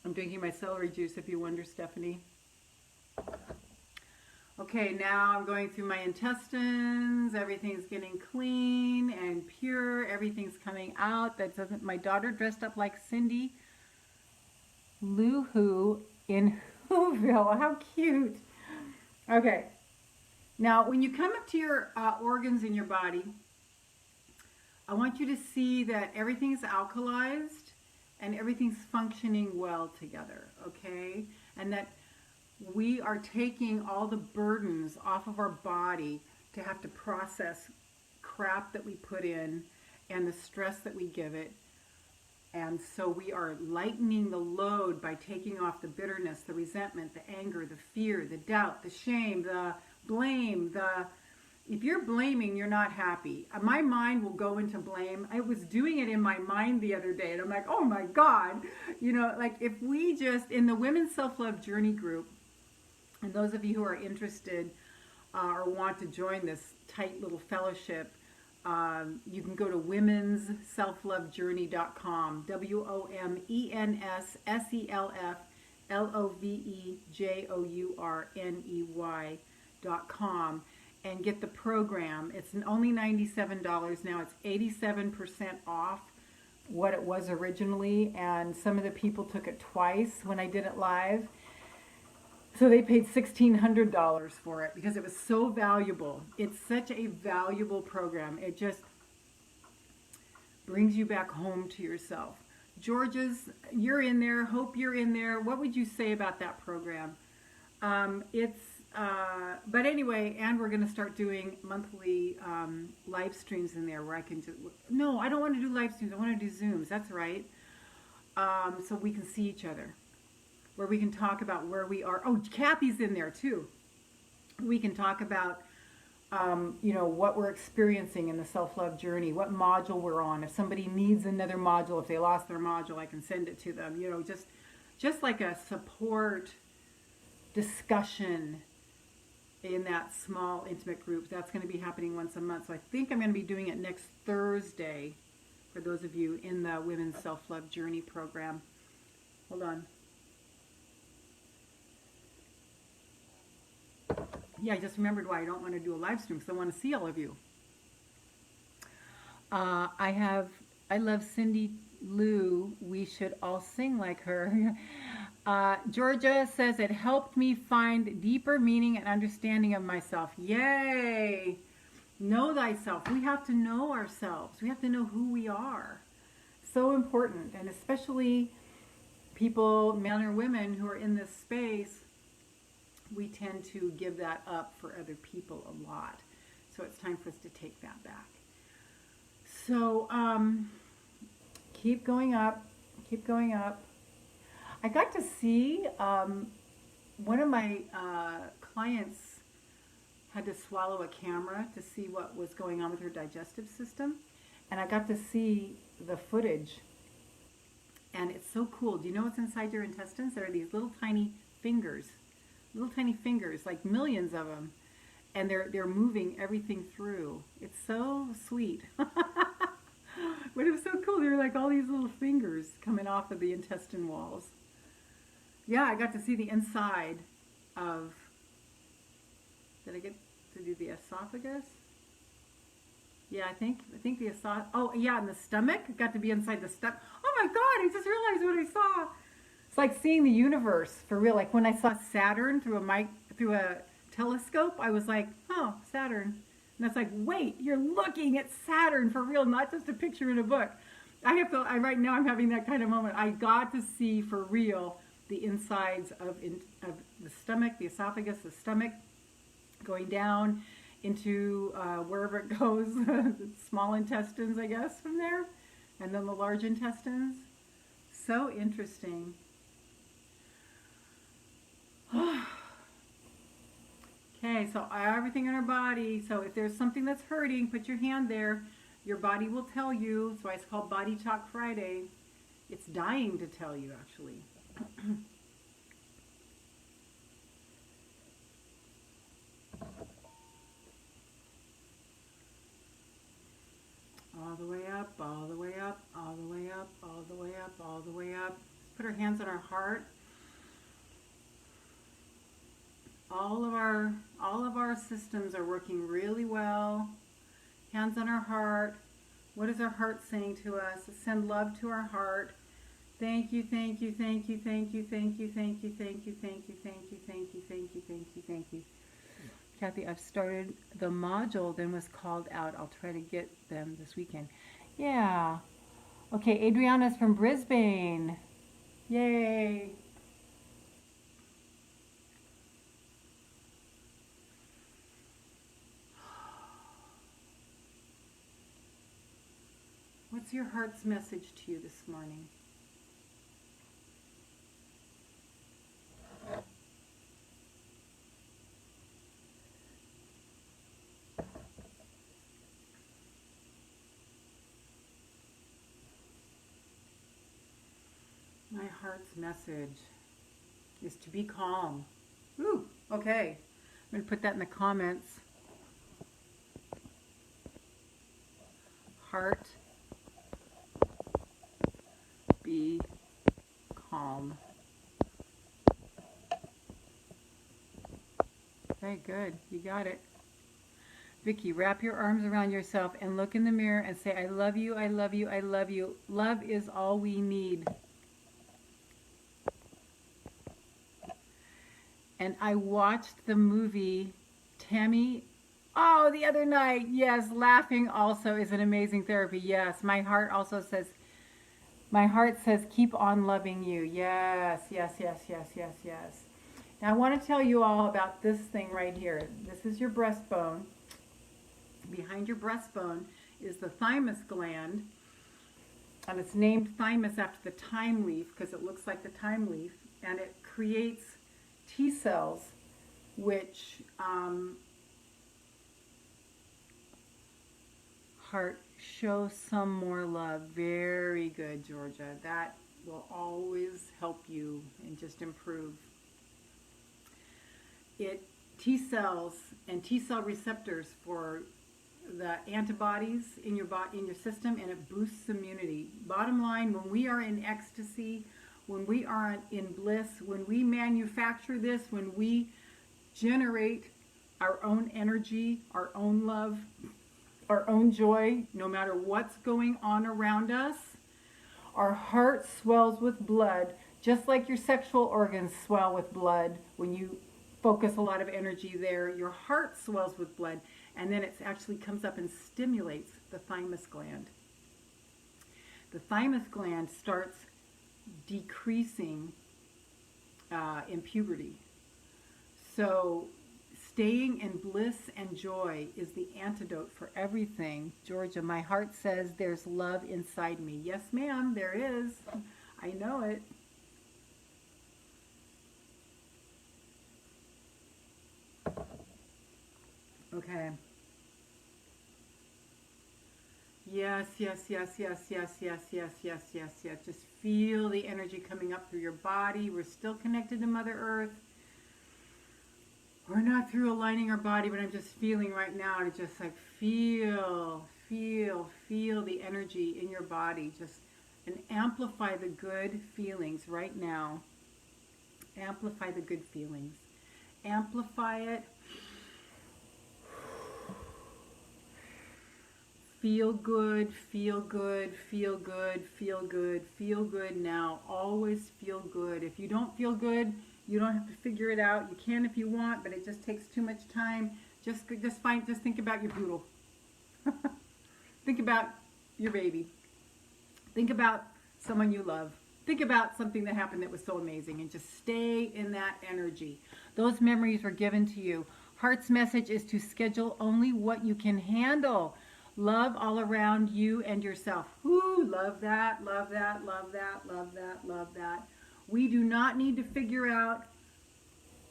I'm drinking my celery juice, if you wonder, Stephanie. Okay, now I'm going through my intestines. Everything's getting clean and pure. Everything's coming out. That doesn't. My daughter dressed up like Cindy Lou Who in Whoville. How cute. Okay. Now, when you come up to your organs in your body, I want you to see that everything's alkalized and everything's functioning well together, okay? And that we are taking all the burdens off of our body to have to process crap that we put in and the stress that we give it. And so we are lightening the load by taking off the bitterness, the resentment, the anger, the fear, the doubt, the shame, the blame. If you're blaming, you're not happy. My mind will go into blame. I was doing it in my mind the other day, and I'm like, oh my God. You know, like if we just, in the Women's Self-Love Journey group, and those of you who are interested or want to join this tight little fellowship, you can go to womensselflovejourney.com, WOMENSSELFLOVEJOURNEY.com, and get the program. It's only $97 now. It's 87% off what it was originally, and some of the people took it twice when I did it live. So they paid $1,600 for it because it was so valuable. It's such a valuable program. It just brings you back home to yourself. George's, you're in there. Hope you're in there. What would you say about that program? But anyway, and we're going to start doing monthly live streams in there where I can just, no, I don't want to do live streams. I want to do Zooms. That's right. So we can see each other, where we can talk about where we are. Oh, Kathy's in there too. We can talk about, you know, what we're experiencing in the self-love journey, what module we're on. If somebody needs another module, if they lost their module, I can send it to them. You know, just like a support discussion in that small, intimate group. That's going to be happening once a month. So I think I'm going to be doing it next Thursday for those of you in the Women's Self-Love Journey program. Hold on. Yeah, I just remembered why I don't want to do a live stream, because I want to see all of you. I love Cindy Lou. We should all sing like her. Georgia says, it helped me find deeper meaning and understanding of myself. Yay! Know thyself. We have to know ourselves. We have to know who we are. So important. And especially people, men or women, who are in this space, we tend to give that up for other people a lot. So it's time for us to take that back. So keep going up, keep going up. I got to see one of my clients had to swallow a camera to see what was going on with her digestive system, and I got to see the footage, and it's so cool. Do you know what's inside your intestines? There are these little tiny fingers, like millions of them, and they're moving everything through. It's so sweet. But it was so cool. There were like all these little fingers coming off of the intestine walls. Yeah, I got to see the inside of, did I get to do the esophagus? Yeah, I think the esophagus, oh yeah, and the stomach, got to be inside the stomach. Oh my God, I just realized what I saw. It's like seeing the universe for real. Like when I saw Saturn through a telescope, I was like, oh, Saturn. And it's like, wait, you're looking at Saturn for real, not just a picture in a book. Right now I'm having that kind of moment. I got to see for real the insides of the stomach, the esophagus, the stomach, going down into wherever it goes, the small intestines, I guess, from there, and then the large intestines. So interesting. Okay, so everything in our body. So if there's something that's hurting, put your hand there. Your body will tell you. That's why it's called Body Talk Friday. It's dying to tell you, actually. All the way up, all the way up, all the way up, all the way up, all the way up. Put our hands on our heart. All of our systems are working really well. Hands on our heart. What is our heart saying to us? Send love to our heart. Thank you, thank you, thank you, thank you, thank you, thank you, thank you, thank you, thank you, thank you, thank you, thank you, thank you. Kathy, I've started the module, then was called out. I'll try to get them this weekend. Yeah. Okay, Adriana's from Brisbane. Yay. What's your heart's message to you this morning? My heart's message is to be calm. Ooh, okay. I'm going to put that in the comments. Heart, be calm. Okay, good. You got it. Vicky, wrap your arms around yourself and look in the mirror and say, I love you, I love you, I love you. Love is all we need. And I watched the movie Tammy, the other night. Yes, laughing also is an amazing therapy. Yes, my heart says, keep on loving you. Yes, yes, yes, yes, yes, yes. Now I want to tell you all about this thing right here. This is your breastbone. Behind your breastbone is the thymus gland. And it's named thymus after the thyme leaf because it looks like the thyme leaf. And it creates T cells, which heart, show some more love. Very good, Georgia. That will always help you and just improve. T cells and T cell receptors for the antibodies in your body, in your system, and it boosts immunity. Bottom line, when we are in ecstasy, when we are in bliss, when we manufacture this, when we generate our own energy, our own love, our own joy, no matter what's going on around us, our heart swells with blood, just like your sexual organs swell with blood. When you focus a lot of energy there, your heart swells with blood, and then it actually comes up and stimulates the thymus gland. The thymus gland starts decreasing in puberty. So Staying in bliss and joy is the antidote for everything. Georgia, my heart says there's love inside me. Yes, ma'am, there is. I know it. Okay. Yes, yes, yes, yes, yes, yes, yes, yes, yes, yes. Just feel the energy coming up through your body. We're still connected to Mother Earth. We're not through aligning our body, but I'm just feeling right now to just like feel the energy in your body. Just and amplify the good feelings right now. Amplify the good feelings. Amplify it. Feel good, feel good, feel good, feel good, feel good now. Always feel good. If you don't feel good, you don't have to figure it out. You can if you want, but it just takes too much time. Just think about your poodle. Think about your baby. Think about someone you love. Think about something that happened that was so amazing and just stay in that energy. Those memories were given to you. Heart's message is to schedule only what you can handle. Love all around you and yourself. Woo, love that, love that, love that, love that, love that. We do not need to figure out,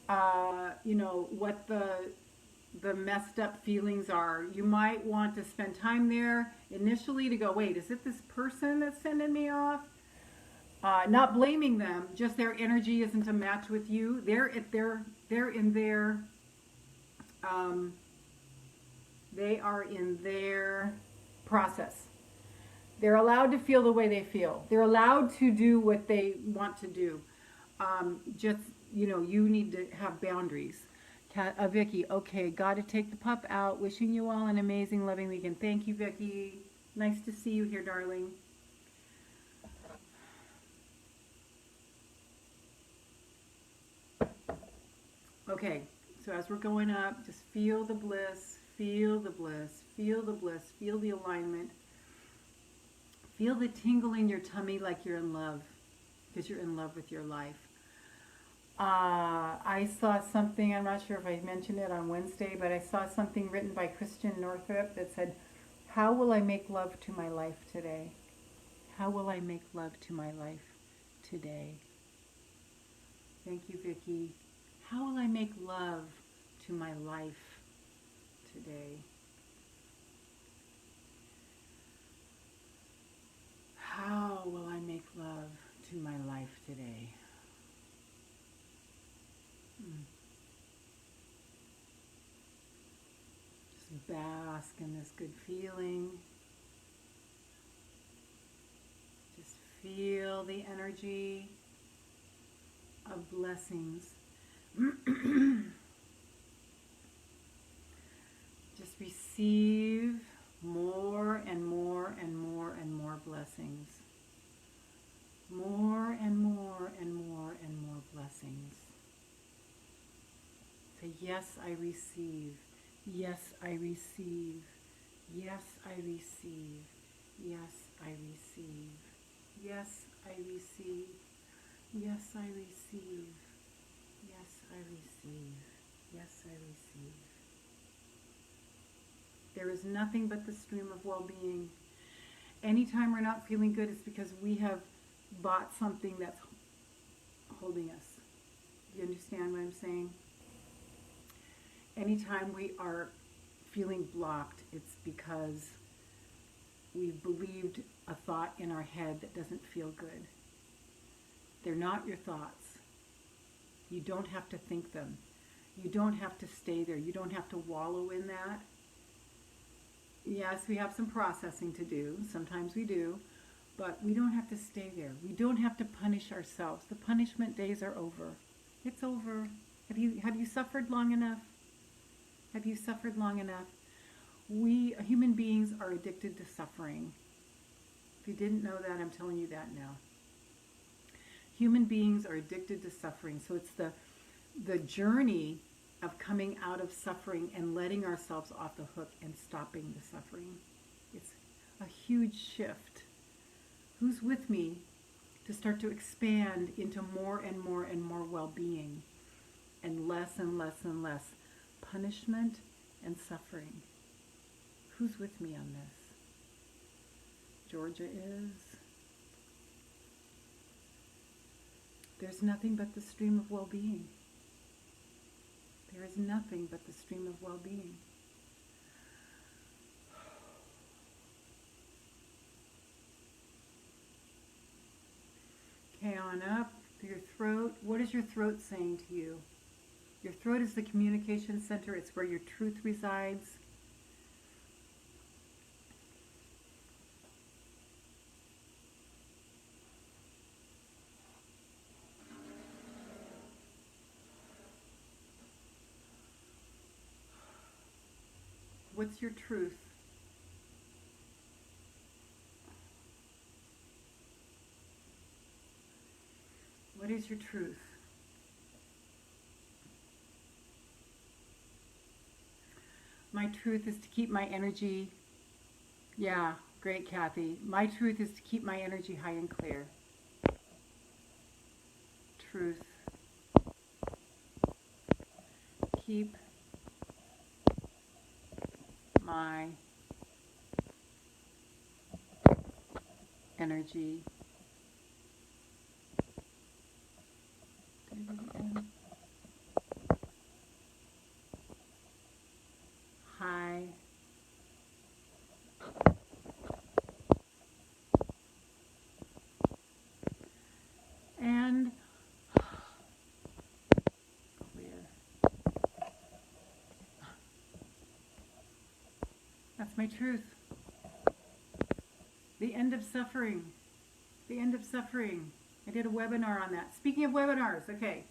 what the messed up feelings are. You might want to spend time there initially to go, wait, is it this person that's sending me off? Not blaming them, just their energy isn't a match with you. They're in their they are in their process. They're allowed to feel the way they feel. They're allowed to do what they want to do. You need to have boundaries. Vicky, okay, got to take the pup out. Wishing you all an amazing, loving weekend. Thank you, Vicky. Nice to see you here, darling. Okay, so as we're going up, just feel the bliss, feel the bliss, feel the bliss, feel the alignment. Feel the tingle in your tummy like you're in love, because you're in love with your life. I saw something, I'm not sure if I mentioned it on Wednesday, but I saw something written by Christian Northrup that said, how will I make love to my life today? How will I make love to my life today? Thank you, Vicki. How will I make love to my life today? How will I make love to my life today? Just bask in this good feeling. Just feel the energy of blessings. Just receive more and more and more and more blessings. More and more and more and more blessings. Say, yes, I receive. Yes, I receive. Yes, I receive. Yes, I receive. Yes, I receive. Yes, I receive. Yes, I receive. Yes, I receive. There is nothing but the stream of well-being. Anytime we're not feeling good, it's because we have bought something that's holding us. You understand what I'm saying? Anytime we are feeling blocked, it's because we've believed a thought in our head that doesn't feel good. They're not your thoughts. You don't have to think them. You don't have to stay there. You don't have to wallow in that. Yes, we have some processing to do. Sometimes we do. But we don't have to stay there. We don't have to punish ourselves. The punishment days are over. It's over. Have you suffered long enough? Have you suffered long enough? We human beings are addicted to suffering. If you didn't know that, I'm telling you that now. Human beings are addicted to suffering. So it's the journey of coming out of suffering and letting ourselves off the hook and stopping the suffering. It's a huge shift. Who's with me to start to expand into more and more and more well-being and less and less and less punishment and suffering. Who's with me on this? Georgia is. There's nothing but the stream of well-being. There is nothing but the stream of well-being. Okay, on up through your throat. What is your throat saying to you? Your throat is the communication center. It's where your truth resides. What's your truth? What is your truth? My truth is to keep my energy, yeah, great Kathy. My truth is to keep my energy high and clear. Truth. Keep my energy high and clear. That's my truth. The end of suffering. The end of suffering. I did a webinar on that. Speaking of webinars, okay.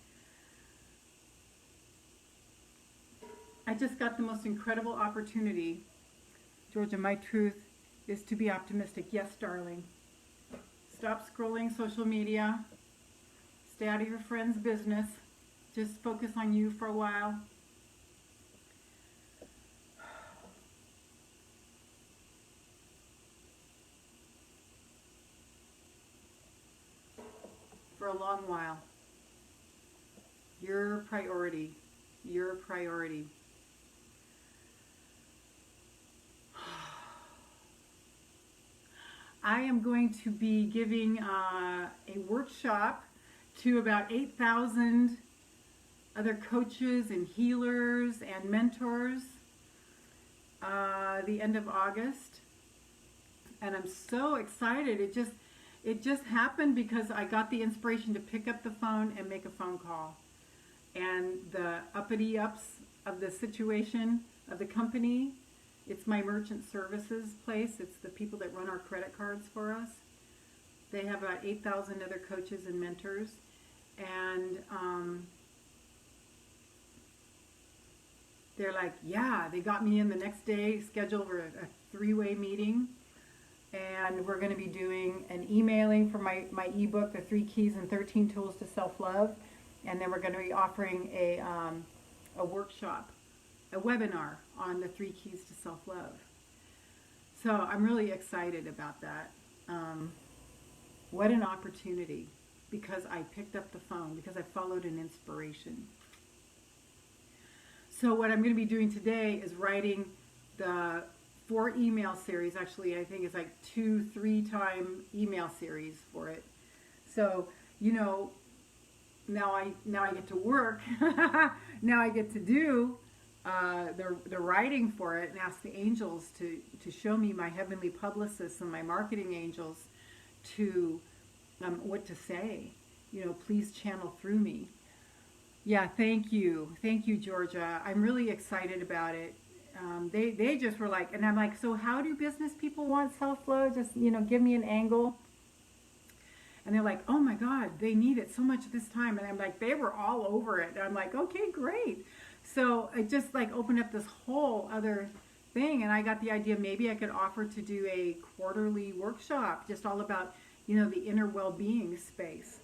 I just got the most incredible opportunity. Georgia, my truth is to be optimistic. Yes, darling. Stop scrolling social media. Stay out of your friend's business. Just focus on you for a while. For a long while. Your priority. Your priority. I am going to be giving a workshop to about 8,000 other coaches and healers and mentors the end of August. And I'm so excited. It just happened because I got the inspiration to pick up the phone and make a phone call. And the uppity ups of the situation of the company, it's my merchant services place. It's the people that run our credit cards for us. They have about 8,000 other coaches and mentors. And they're like, yeah, they got me in the next day, scheduled for a 3-way meeting. And we're going to be doing an emailing for my ebook, The 3 Keys and 13 Tools to Self-Love. And then we're going to be offering a workshop, a webinar on the 3 Keys to Self-Love. So I'm really excited about that. What an opportunity, because I picked up the phone, because I followed an inspiration. So what I'm going to be doing today is writing the 4 email series. Actually, I think it's like 2-3 time email series for it. So, you know, now I get to work. Now I get to do the writing for it and ask the angels to show me, my heavenly publicists and my marketing angels, to what to say. You know, please channel through me. Yeah, thank you, Georgia. I'm really excited about it. They just were like, and I'm like, so how do business people want self-love? Just, you know, give me an angle. And they're like, oh my God, they need it so much this time. And I'm like, they were all over it. And I'm like, okay, great. So it just like opened up this whole other thing. And I got the idea, maybe I could offer to do a quarterly workshop, just all about, you know, the inner well-being space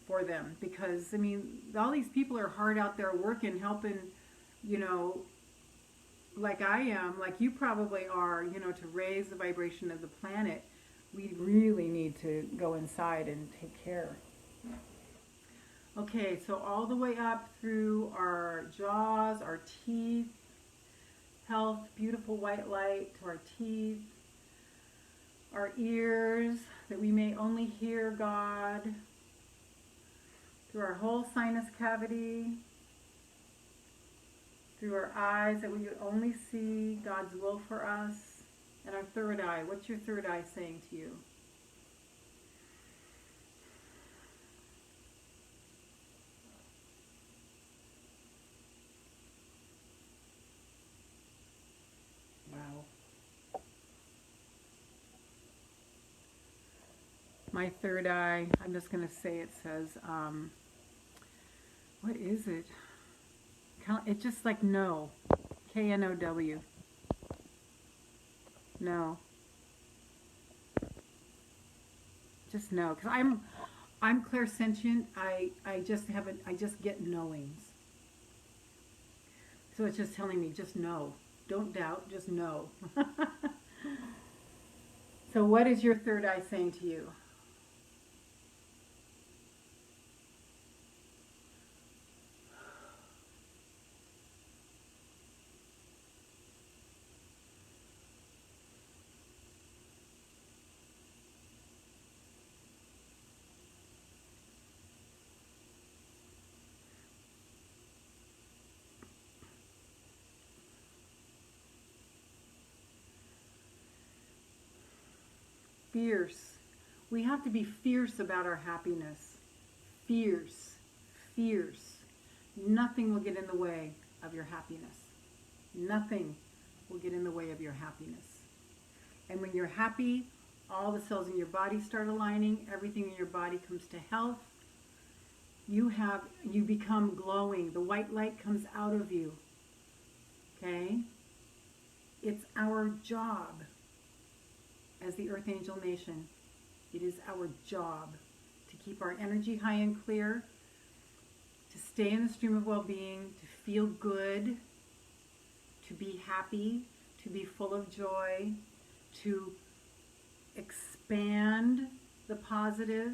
for them. Because, I mean, all these people are hard out there working, helping, you know, like I am, like you probably are, you know, to raise the vibration of the planet. We really need to go inside and take care. Okay, so all the way up through our jaws, our teeth, health, beautiful white light to our teeth, our ears, that we may only hear God, through our whole sinus cavity, through our eyes, that we would only see God's will for us, and our third eye. What's your third eye saying to you? Wow. My third eye, I'm just going to say, it says, what is it? It's just like no. K-N-O-W. No. Just no. Because I'm clairsentient. I just get knowings. So it's just telling me, just know. Don't doubt, just know. So what is your third eye saying to you? Fierce. We have to be fierce about our happiness. Fierce. Fierce. Nothing will get in the way of your happiness. Nothing will get in the way of your happiness. And when you're happy, all the cells in your body start aligning. Everything in your body comes to health. You become glowing. The white light comes out of you. Okay? It's our job. As the Earth Angel Nation, it is our job to keep our energy high and clear, to stay in the stream of well-being, to feel good, to be happy, to be full of joy, to expand the positive,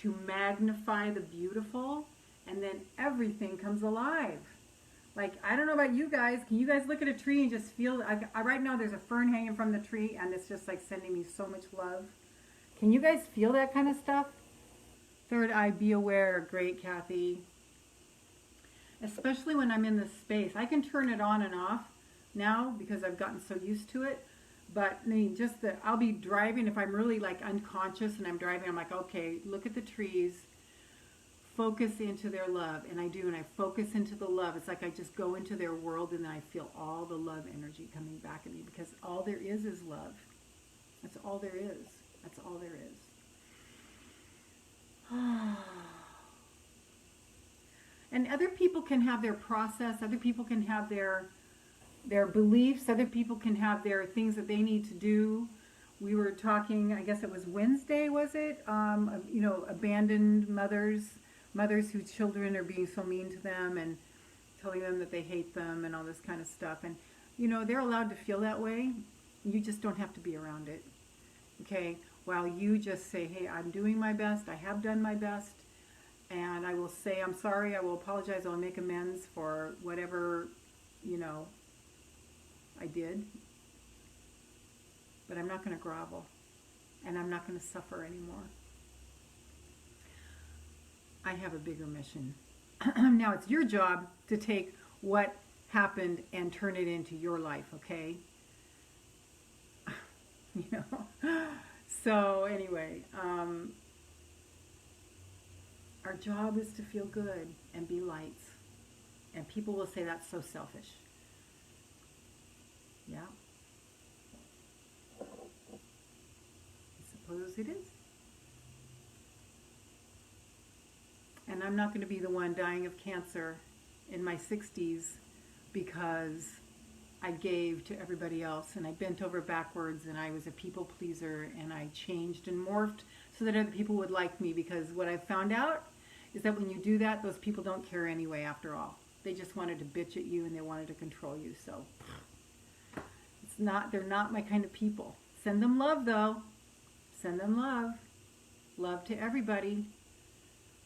to magnify the beautiful, and then everything comes alive. Like, I don't know about you guys. Can you guys look at a tree and just feel, right now there's a fern hanging from the tree and it's just like sending me so much love. Can you guys feel that kind of stuff? Third eye, be aware. Great, Kathy. Especially when I'm in this space. I can turn it on and off now because I've gotten so used to it. But I mean, I'll be driving, if I'm really like unconscious and I'm driving, I'm like, okay, look at the trees. Focus into their love, and I do, and I focus into the love. It's like I just go into their world, and then I feel all the love energy coming back at me, because all there is love. That's all there is. That's all there is. And other people can have their process. Other people can have their beliefs. Other people can have their things that they need to do. We were talking, I guess it was Wednesday, was it? Abandoned mothers whose children are being so mean to them and telling them that they hate them and all this kind of stuff. And, they're allowed to feel that way. You just don't have to be around it. Okay? While you just say, hey, I'm doing my best. I have done my best. And I will say, I'm sorry. I will apologize. I'll make amends for whatever, I did. But I'm not going to grovel. And I'm not going to suffer anymore. I have a bigger mission. Now it's your job to take what happened and turn it into your life, okay? So anyway, our job is to feel good and be lights. And people will say that's so selfish. Yeah. I suppose it is. And I'm not going to be the one dying of cancer in my 60s because I gave to everybody else and I bent over backwards and I was a people pleaser and I changed and morphed so that other people would like me, because what I found out is that when you do that, those people don't care anyway after all. They just wanted to bitch at you and they wanted to control you. So they're not my kind of people. Send them love though. Send them love. Love to everybody.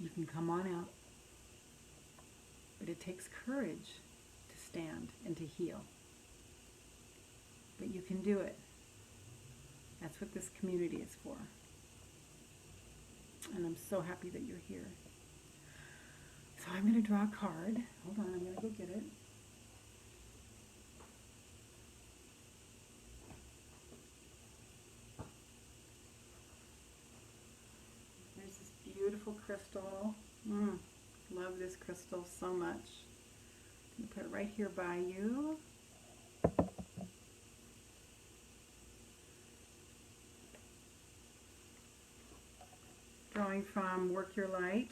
You can come on out. But it takes courage to stand and to heal. But you can do it. That's what this community is for. And I'm so happy that you're here. So I'm going to draw a card. Hold on, I'm going to go get it. There's this beautiful crystal. Love this crystal so much. I'm going to put it right here by you. Drawing from Work Your Light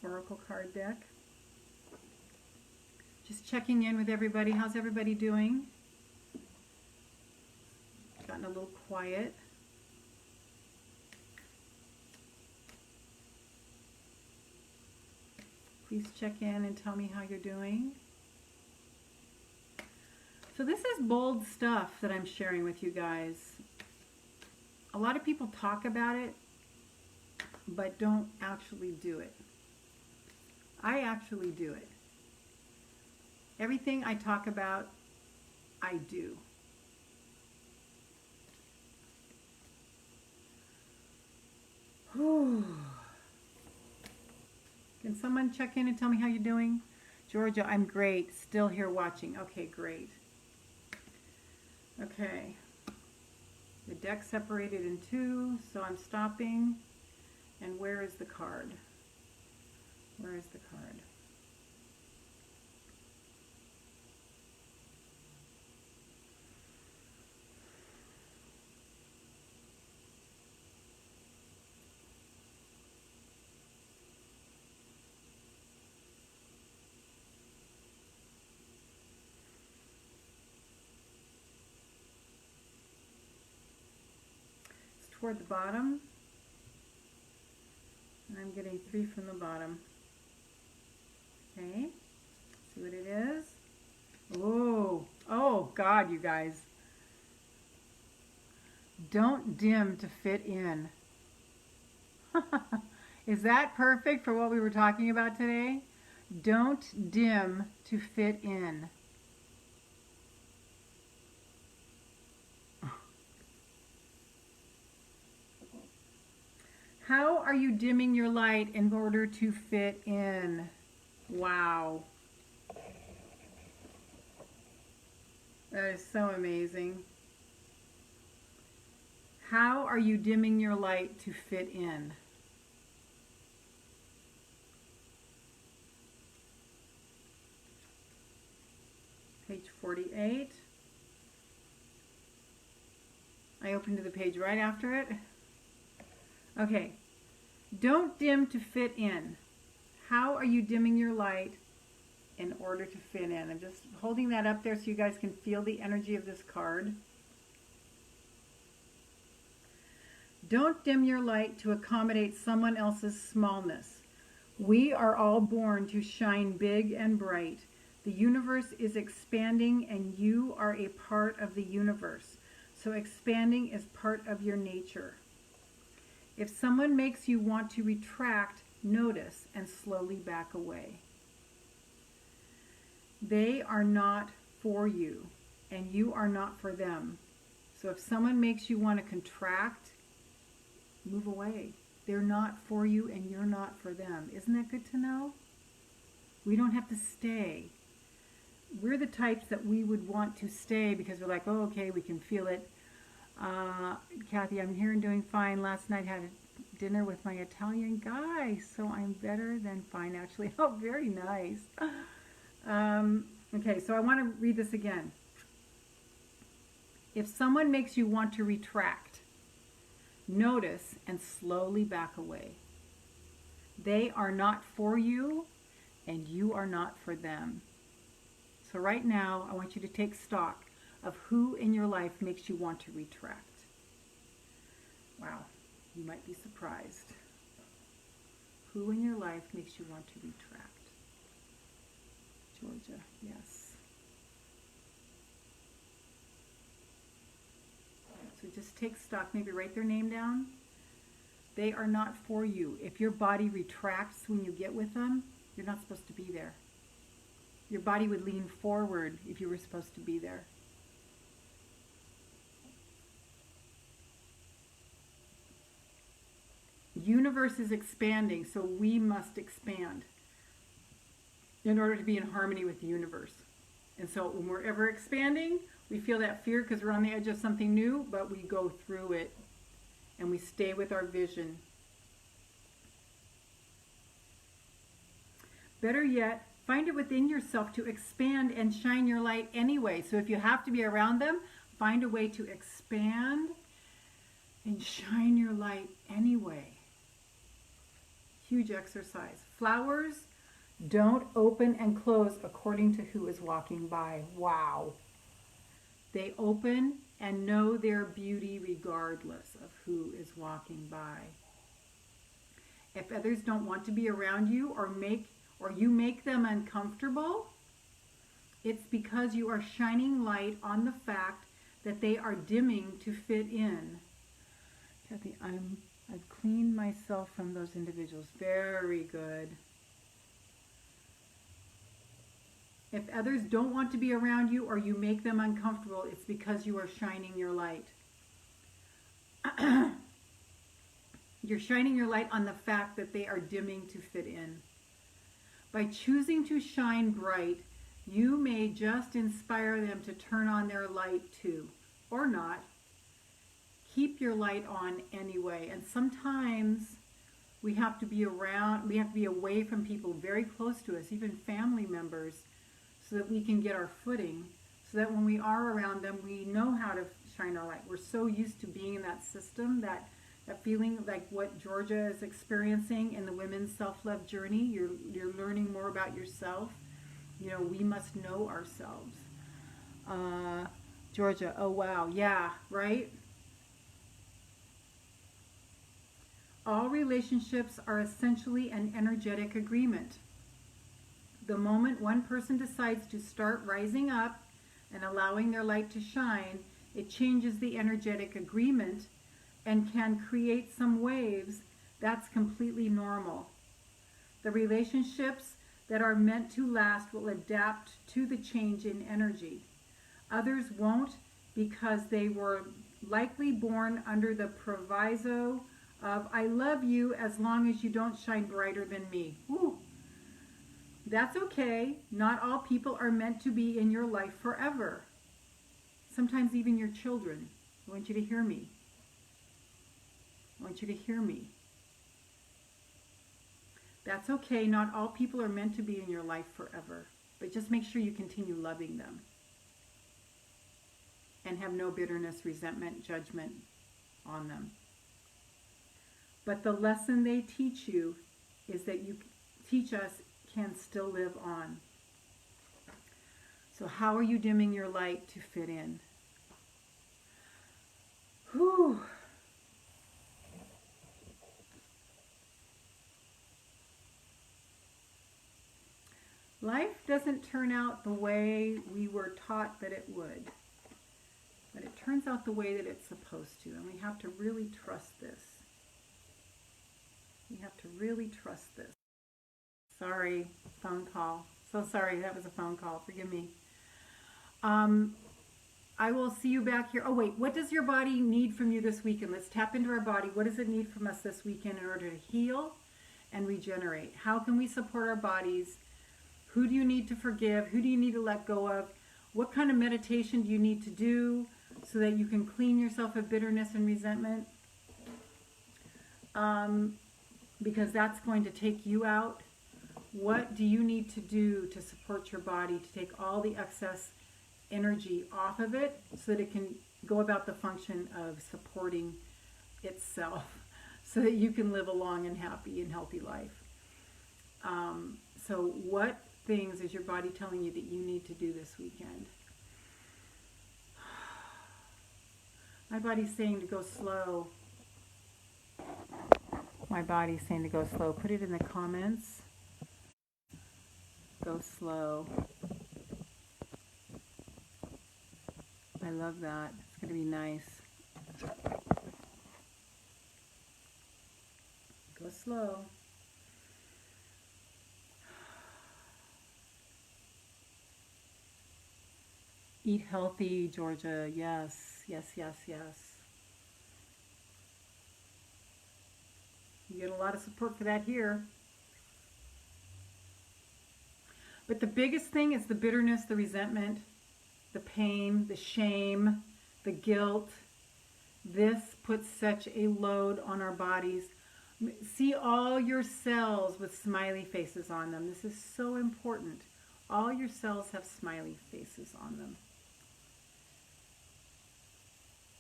Oracle card deck. Just checking in with everybody. How's everybody doing? Gotten a little quiet. Please check in and tell me how you're doing. So this is bold stuff that I'm sharing with you guys. A lot of people talk about it, but don't actually do it. I actually do it. Everything I talk about, I do. Whew. Can someone check in and tell me how you're doing? Georgia, I'm great. Still here watching. Okay, great. Okay. The deck separated in two, so I'm stopping. And where is the card? Where is the card? It's toward the bottom. And I'm getting 3 from the bottom. Okay, see what it is? Oh God, you guys. Don't dim to fit in. Is that perfect for what we were talking about today? Don't dim to fit in. How are you dimming your light in order to fit in? Wow. That is so amazing. How are you dimming your light to fit in? Page 48. I opened to the page right after it. Okay. Don't dim to fit in. How are you dimming your light in order to fit in? I'm just holding that up there so you guys can feel the energy of this card. Don't dim your light to accommodate someone else's smallness. We are all born to shine big and bright. The universe is expanding and you are a part of the universe. So expanding is part of your nature. If someone makes you want to retract, notice and slowly back away. They are not for you and you are not for them. So if someone makes you want to contract, move away. They're not for you and you're not for them. Isn't that good to know? We don't have to stay. We're the types that we would want to stay because we're like, oh, okay, we can feel it. Kathy, I'm here and doing fine. Last night had a dinner with my Italian guy, so I'm better than fine, actually. Oh, very nice. Okay, so I want to read this again. If someone makes you want to retract, notice and slowly back away. They are not for you and you are not for them. So right now, I want you to take stock of who in your life makes you want to retract. Wow, you might be surprised. Who in your life makes you want to retract? Georgia, yes. So just take stock, maybe write their name down. They are not for you. If your body retracts when you get with them, you're not supposed to be there. Your body would lean forward if you were supposed to be there. Universe is expanding, so we must expand in order to be in harmony with the universe. And so when we're ever expanding, we feel that fear because we're on the edge of something new, but we go through it and we stay with our vision. Better yet, find it within yourself to expand and shine your light anyway. So if you have to be around them, find a way to expand and shine your light anyway. Huge exercise. Flowers don't open and close according to who is walking by. Wow. They open and know their beauty regardless of who is walking by. If others don't want to be around you or you make them uncomfortable, it's because you are shining light on the fact that they are dimming to fit in. Kathy, I've cleaned myself from those individuals. Very good. If others don't want to be around you or you make them uncomfortable, it's because you are shining your light. You're shining your light on the fact that they are dimming to fit in. By choosing to shine bright, you may just inspire them to turn on their light too, or not. Keep your light on anyway. And sometimes we have to be away from people very close to us, even family members, so that we can get our footing, so that when we are around them, we know how to shine our light. We're so used to being in that system, that feeling like what Georgia is experiencing in the women's self-love journey. You're learning more about yourself. You know, we must know ourselves. Georgia, oh wow, yeah, right? All relationships are essentially an energetic agreement. The moment one person decides to start rising up and allowing their light to shine, it changes the energetic agreement and can create some waves. That's completely normal. The relationships that are meant to last will adapt to the change in energy. Others won't, because they were likely born under the proviso of, I love you as long as you don't shine brighter than me. Woo. That's okay. Not all people are meant to be in your life forever. Sometimes even your children. I want you to hear me. I want you to hear me. That's okay. Not all people are meant to be in your life forever. But just make sure you continue loving them. And have no bitterness, resentment, judgment on them. But the lesson they teach you is that you teach us can still live on. So how are you dimming your light to fit in? Whew. Life doesn't turn out the way we were taught that it would. But it turns out the way that it's supposed to. And we have to really trust this. We have to really trust this. Sorry, phone call. So sorry, that was a phone call. Forgive me. I will see you back here. Oh wait, what does your body need from you this weekend? Let's tap into our body. What does it need from us this weekend in order to heal and regenerate? How can we support our bodies? Who do you need to forgive? Who do you need to let go of? What kind of meditation do you need to do so that you can clean yourself of bitterness and resentment? Because that's going to take you out. What do you need to do to support your body, to take all the excess energy off of it so that it can go about the function of supporting itself so that you can live a long and happy and healthy life? So what things is your body telling you that you need to do this weekend? My body's saying to go slow. My body's saying to go slow. Put it in the comments. Go slow. I love that. It's going to be nice. slow. Eat healthy, Georgia. Yes, yes, yes, yes. You get a lot of support for that here. But the biggest thing is the bitterness, the resentment, the pain, the shame, the guilt. This puts such a load on our bodies. See all your cells with smiley faces on them. This is so important. All your cells have smiley faces on them.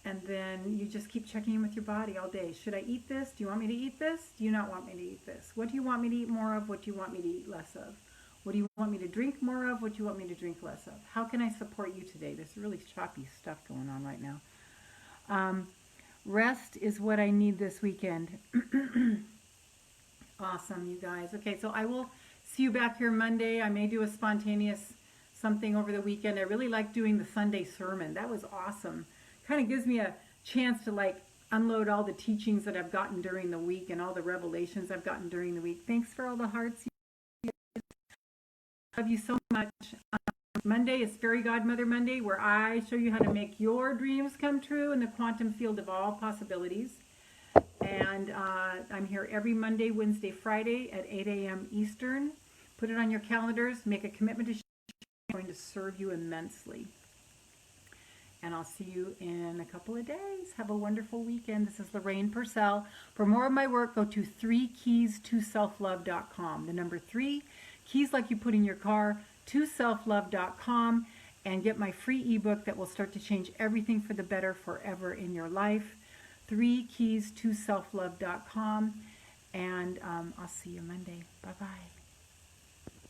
And then you just keep checking in with your body all day. Should I eat this? Do you want me to eat this? Do you not want me to eat this? What do you want me to eat more of? What do you want me to eat less of? What do you want me to drink more of? What do you want me to drink less of? How can I support you today? There's really choppy stuff going on right now. Rest is what I need this weekend. Awesome, you guys. Okay, so I will see you back here Monday. I may do a spontaneous something over the weekend. I really like doing the Sunday sermon. That was awesome. Kind of gives me a chance to like unload all the teachings that I've gotten during the week and all the revelations I've gotten during the week. Thanks for all the hearts. Love you so much. Monday is Fairy Godmother Monday, where I show you how to make your dreams come true in the quantum field of all possibilities. And I'm here every Monday, Wednesday, Friday at 8 a.m. Eastern. Put it on your calendars. Make a commitment to share. I'm going to serve you immensely. And I'll see you in a couple of days. Have a wonderful weekend. This is Lorraine Pursell. For more of my work, go to 3keys2selflove.com. The number 3, keys like you put in your car, to selflove.com, and get my free ebook that will start to change everything for the better forever in your life. 3keys2selflove.com. And I'll see you Monday. Bye-bye.